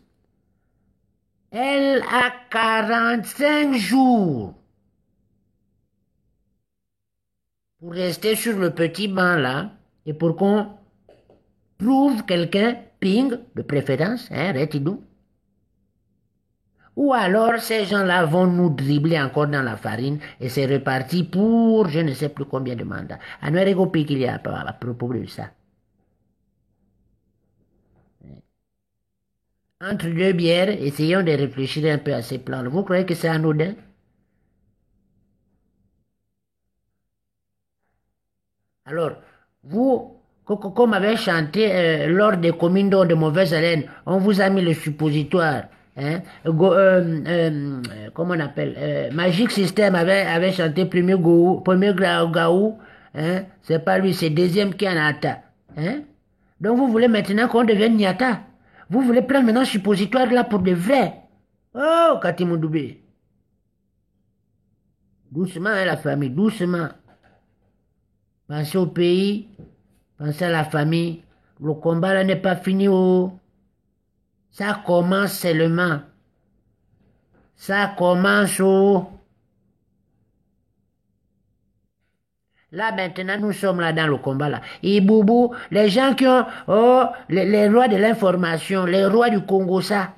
elle a 45 jours pour rester sur le petit banc là et pour qu'on trouve quelqu'un, ping, de préférence, hein, Retidou. Ou alors ces gens-là vont nous dribbler encore dans la farine et c'est reparti pour je ne sais plus combien de mandats. Anouerego qu'il y a à propos de ça. Entre deux bières, essayons de réfléchir un peu à ces plans. Vous croyez que c'est anodin? Alors, vous, comme avait chanté lors des communes d'eau de mauvaise haleine, on vous a mis le suppositoire. Hein? Comment on appelle? Magic System avait chanté premier Gaou. Hein? C'est pas lui, c'est deuxième qui en a atteint. Hein? Donc vous voulez maintenant qu'on devienne Nyata. Vous voulez prendre maintenant ce suppositoire là pour de vrai. Oh, Katimoudoubé. Doucement, hein, la famille, doucement. Pensez au pays, pensez à la famille. Le combat là n'est pas fini. Oh. Ça commence seulement. Ça commence. Oh. Là maintenant nous sommes là dans le combat là. Et Boubou, les gens qui ont les rois de l'information, les rois du Congo ça.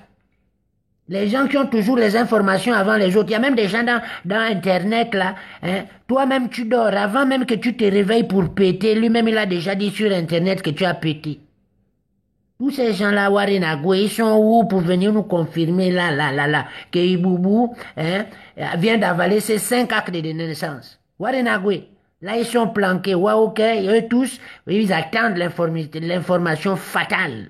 Les gens qui ont toujours les informations avant les autres. Il y a même des gens dans Internet là. Hein. Toi-même tu dors avant même que tu te réveilles pour péter. Lui-même il a déjà dit sur Internet que tu as pété. Tous ces gens-là, Warinagwe, ils sont où pour venir nous confirmer là, que Iboubou hein, vient d'avaler ses 5 actes de naissance. Warinagwe. Là, ils sont planqués. Ouais, ok, eux tous, ils attendent l'information fatale.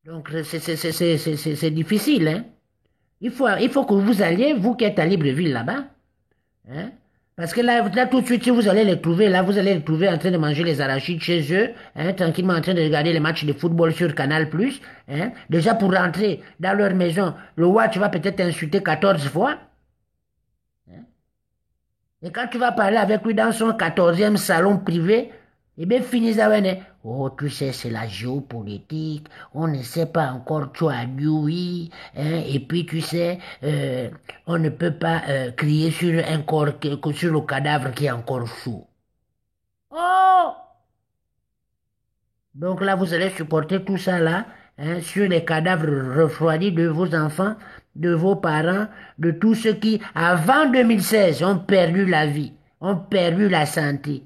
Donc, c'est difficile, hein. Il faut que vous alliez, vous qui êtes à Libreville là-bas, hein. Parce que là, tout de suite, si vous allez les trouver, là, vous allez les trouver en train de manger les arachides chez eux, hein, tranquillement en train de regarder les matchs de football sur Canal+. Hein. Déjà, pour rentrer dans leur maison, le watch va peut-être insulter 14 fois. Hein. Et quand tu vas parler avec lui dans son 14e salon privé, Et bien, fini ça, oh, tu sais, c'est la géopolitique, on ne sait pas encore, tu as dit oui, hein, et puis tu sais, on ne peut pas crier sur un corps, sur le cadavre qui est encore chaud. Oh! Donc là, vous allez supporter tout ça là, hein, sur les cadavres refroidis de vos enfants, de vos parents, de tous ceux qui, avant 2016, ont perdu la vie, ont perdu la santé.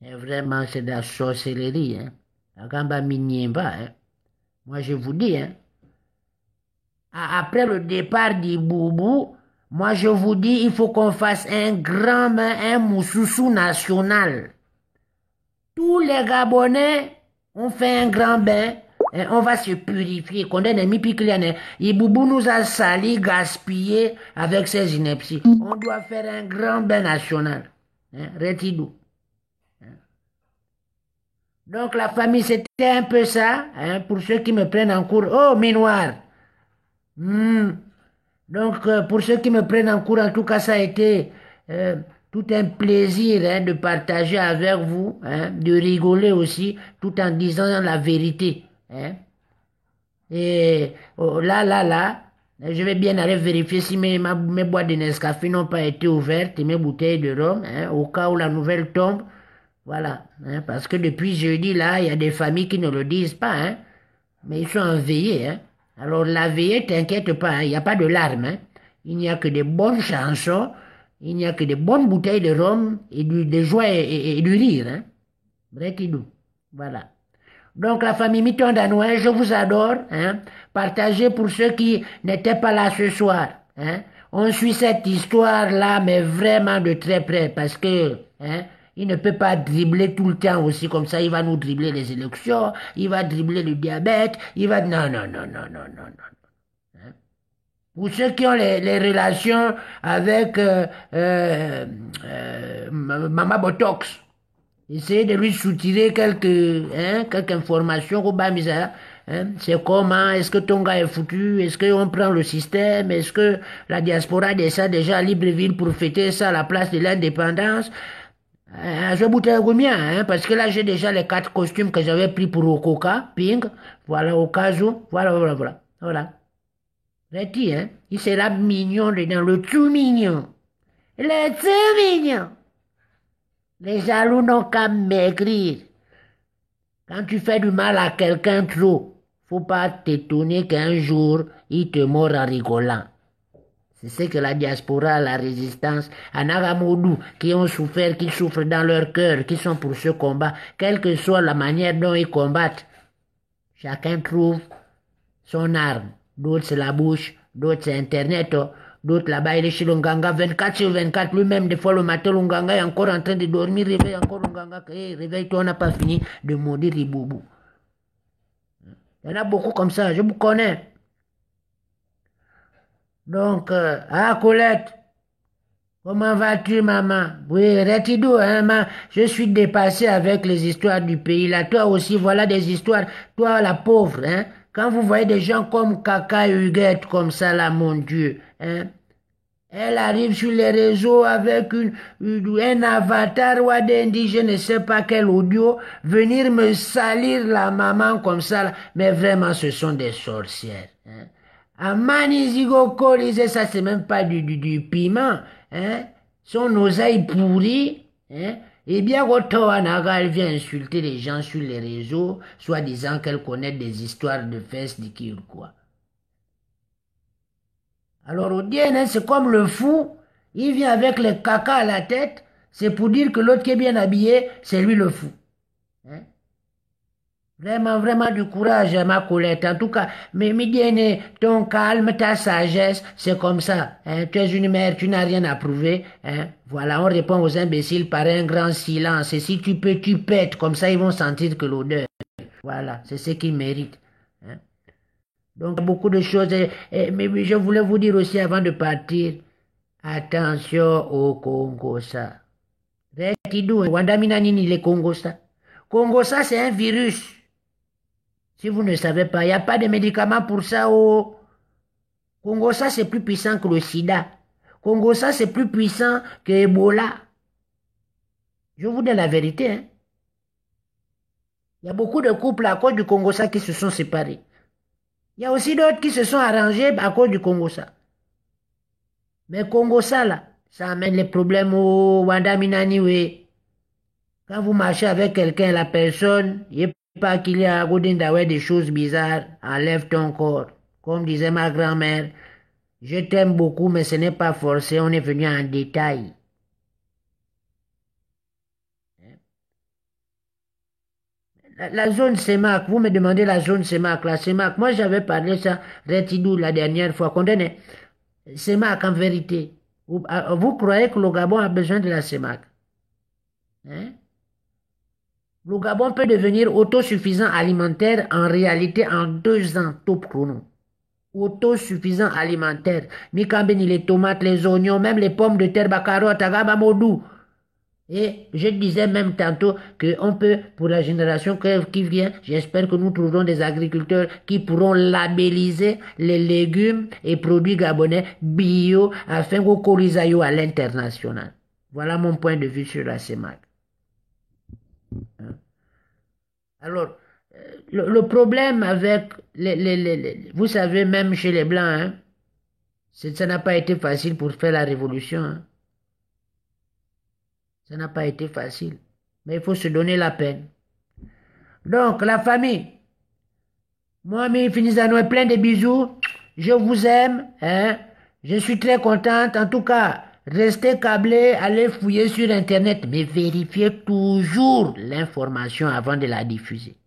Et vraiment, c'est de la sorcellerie, hein. Agamba Minyemba, hein. Moi, je vous dis, hein. Après le départ d'Iboubou, moi, je vous dis, il faut qu'on fasse un grand bain, un moussoussou national. Tous les Gabonais ont fait un grand bain. Et on va se purifier. Iboubou nous a sali, gaspillé avec ses inepties. On doit faire un grand bain national. Hein, Retidou. Donc la famille, c'était un peu ça, hein, pour ceux qui me prennent en cours. Oh, Minoir. Donc pour ceux qui me prennent en cours, en tout cas, ça a été tout un plaisir, hein, de partager avec vous, hein, de rigoler aussi, tout en disant la vérité. Hein. Et oh, là, je vais bien aller vérifier si mes boîtes de Nescafé n'ont pas été ouvertes et mes bouteilles de rhum, hein, au cas où la nouvelle tombe. Voilà, hein, parce que depuis jeudi, là, il y a des familles qui ne le disent pas, hein, mais ils sont en veillée. Hein. Alors la veillée, t'inquiète pas, hein, il n'y a pas de larmes. Hein. Il n'y a que des bonnes chansons, il n'y a que des bonnes bouteilles de rhum et de joie et du rire. Hein. Bretidou. Voilà. Donc la famille Mitondanois, je vous adore. Hein. Partagez pour ceux qui n'étaient pas là ce soir. Hein. On suit cette histoire-là, mais vraiment de très près, parce que hein, il ne peut pas dribbler tout le temps aussi comme ça. Il va nous dribbler les élections, il va dribbler le diabète, il va... Non, non, non, non, non, non, non. Hein. Pour ceux qui ont les relations avec Mama Botox, essayez de lui soutirer quelques informations au bas misère. Hein? C'est comment, est-ce que ton gars est foutu, est-ce qu'on prend le système, est-ce que la diaspora descend déjà à Libreville pour fêter ça à la place de l'indépendance. Je bouteille hein, parce que là j'ai déjà les 4 costumes que j'avais pris pour Okoka, Ping, voilà, au cas où, voilà. Reti, hein, il sera mignon dedans, le tout mignon. Le tout mignon. Les jaloux n'ont qu'à maigrir. Quand tu fais du mal à quelqu'un trop, faut pas t'étonner qu'un jour, il te mord en rigolant. C'est ce que la diaspora, la résistance, Anagamodou, qui ont souffert, qui souffrent dans leur cœur, qui sont pour ce combat, quelle que soit la manière dont ils combattent. Chacun trouve son arme. D'autres c'est la bouche, d'autres c'est Internet, d'autres là-bas il est chez l'Onganga 24/24, lui-même des fois le matin l'Onganga est encore en train de dormir, réveille encore l'Onganga, hey, réveille-toi, on n'a pas fini de maudire Iboubou. Il y en a beaucoup comme ça, je vous connais. Donc, Colette, comment vas-tu, maman? Oui, Retidou, hein, je suis dépassé avec les histoires du pays, là. Toi aussi, voilà des histoires. Toi, la pauvre, hein. Quand vous voyez des gens comme Kaka et Huguette, comme ça, là, mon Dieu, hein. Elle arrive sur les réseaux avec un avatar ou d'indigène, je ne sais pas quel audio, venir me salir la maman comme ça, là. Mais vraiment, ce sont des sorcières, hein. Amani Zigoko disait ça, c'est même pas du piment, hein. Son oseille pourrie, hein. Et bien, Otoanaga, elle vient insulter les gens sur les réseaux, soit disant qu'elle connaît des histoires de fesses de ou quoi. Alors, au DN, c'est comme le fou, il vient avec les caca à la tête, c'est pour dire que l'autre qui est bien habillé, c'est lui le fou. Hein? Vraiment, vraiment du courage, ma Colette. En tout cas, mais Midiene, ton calme, ta sagesse, c'est comme ça. Hein? Tu es une mère, tu n'as rien à prouver. Hein? Voilà, on répond aux imbéciles par un grand silence. Et si tu peux, tu pètes. Comme ça, ils vont sentir que l'odeur. Voilà, c'est ce qu'ils méritent. Hein? Donc, beaucoup de choses. Mais je voulais vous dire aussi avant de partir, attention au Congo, ça. Retidou, Wandamina Nini, le Congo, ça. Congo, ça, c'est un virus. Si vous ne savez pas, il n'y a pas de médicaments pour ça. Oh. Congo, ça, c'est plus puissant que le sida. Congo, ça, c'est plus puissant que Ebola. Je vous dis la vérité, hein. Il y a beaucoup de couples à cause du Congo-Ça qui se sont séparés. Il y a aussi d'autres qui se sont arrangés à cause du Congo-Ça. Mais Congo-Ça, là, ça amène les problèmes au Wanda Minani, oui. Quand vous marchez avec quelqu'un, la personne, il n'y a pas qu'il y a des choses bizarres, enlève ton corps. Comme disait ma grand-mère, je t'aime beaucoup, mais ce n'est pas forcé, on est venu en détail. La zone CEMAC, vous me demandez la zone CEMAC, la CEMAC, moi j'avais parlé ça, Retidou, la dernière fois, condamné. CEMAC, en vérité, vous croyez que le Gabon a besoin de la CEMAC? Hein? Le Gabon peut devenir autosuffisant alimentaire en réalité en 2 ans, top chrono. Autosuffisant alimentaire. Mikambeni, les tomates, les oignons, même les pommes de terre, carottes, agaba modou. Et je disais même tantôt qu'on peut, pour la génération qui vient, j'espère que nous trouverons des agriculteurs qui pourront labelliser les légumes et produits gabonais bio afin qu'on corrige à l'international. Voilà mon point de vue sur la CEMAC. Alors, le problème avec vous savez, même chez les Blancs, hein, ça n'a pas été facile pour faire la révolution. Hein. Ça n'a pas été facile. Mais il faut se donner la peine. Donc, la famille. Moi, mes finis plein de bisous. Je vous aime. Hein. Je suis très contente. En tout cas, restez câblés, allez fouiller sur Internet. Mais vérifiez toujours l'information avant de la diffuser.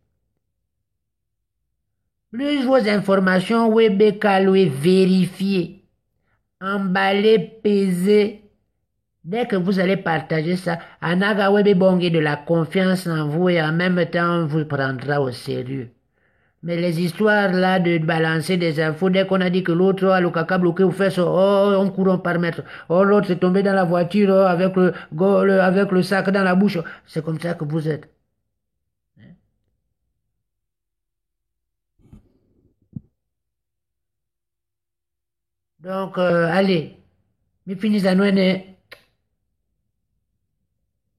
Plus vos informations, oui, vérifiez. Emballez, pesez. Dès que vous allez partager ça, Anaga Webe Bongé de la confiance en vous et en même temps on vous prendra au sérieux. Mais les histoires là de balancer des infos, dès qu'on a dit que l'autre a le caca bloqué ou fait ça, oh, on court par mètre. Oh, l'autre s'est tombé dans la voiture oh, avec le sac dans la bouche. C'est comme ça que vous êtes. Donc, allez, mais finis à nous.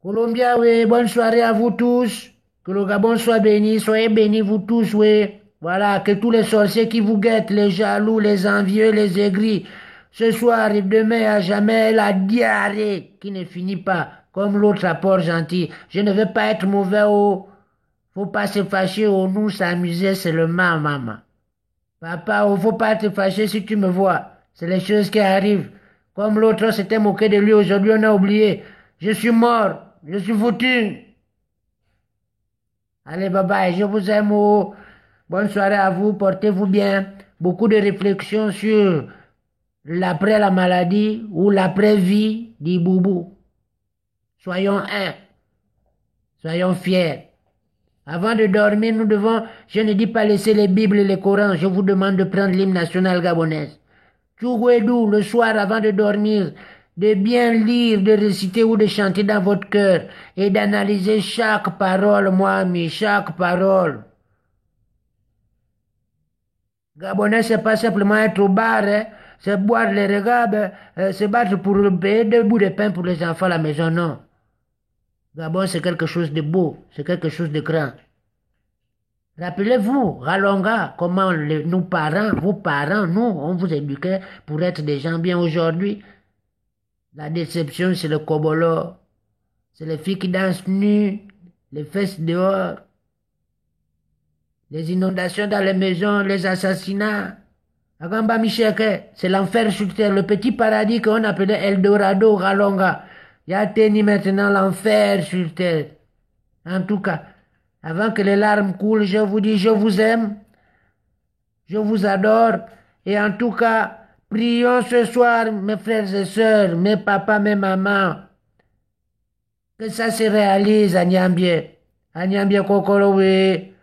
Colombia, oui, bonne soirée à vous tous. Que le Gabon soit béni, soyez bénis vous tous, oui. Voilà, que tous les sorciers qui vous guettent, les jaloux, les envieux, les aigris, ce soir et demain à jamais la diarrhée qui ne finit pas, comme l'autre rapport gentil. Je ne veux pas être mauvais, oh. Faut pas se fâcher, oh, nous s'amuser seulement, maman. Papa, oh, faut pas te fâcher si tu me vois. C'est les choses qui arrivent. Comme l'autre s'était moqué de lui, aujourd'hui on a oublié. Je suis mort. Je suis foutu. Allez, bye bye. Je vous aime. Oh. Bonne soirée à vous. Portez-vous bien. Beaucoup de réflexions sur l'après la maladie ou l'après-vie dit Boubou. Soyons un. Soyons fiers. Avant de dormir, nous devons, je ne dis pas laisser les Bibles et les Corans. Je vous demande de prendre l'hymne national gabonaise. Tchougouedou, le soir avant de dormir, de bien lire, de réciter ou de chanter dans votre cœur et d'analyser chaque parole, moi, ami, chaque parole. Gabonais, c'est pas simplement être au bar, hein, c'est boire les regards, se battre pour payer 2 bouts de pain pour les enfants à la maison, non. Gabon, c'est quelque chose de beau, c'est quelque chose de grand. Rappelez-vous, Ralonga, comment nos parents, vos parents, nous, on vous éduquait pour être des gens bien aujourd'hui. La déception, c'est le kobolo. C'est les filles qui dansent nues, les fesses dehors, les inondations dans les maisons, les assassinats. Agamba Micheke, c'est l'enfer sur terre, le petit paradis qu'on appelait Eldorado, Ralonga. Il y a tenu maintenant l'enfer sur terre. En tout cas, avant que les larmes coulent, je vous dis, je vous aime, je vous adore, et en tout cas, prions ce soir, mes frères et sœurs, mes papas, mes mamans, que ça se réalise à Niambie. À Niambie Kokoro, oui.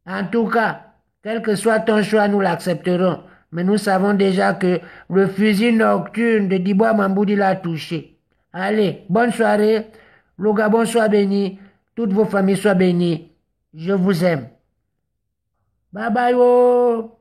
En tout cas, quel que soit ton choix, nous l'accepterons. Mais nous savons déjà que le fusil nocturne de Dibois Mamboudi l'a touché. Allez, bonne soirée. Le Gabon soit béni. Toutes vos familles soient bénies. Je vous aime. Bye bye, oh.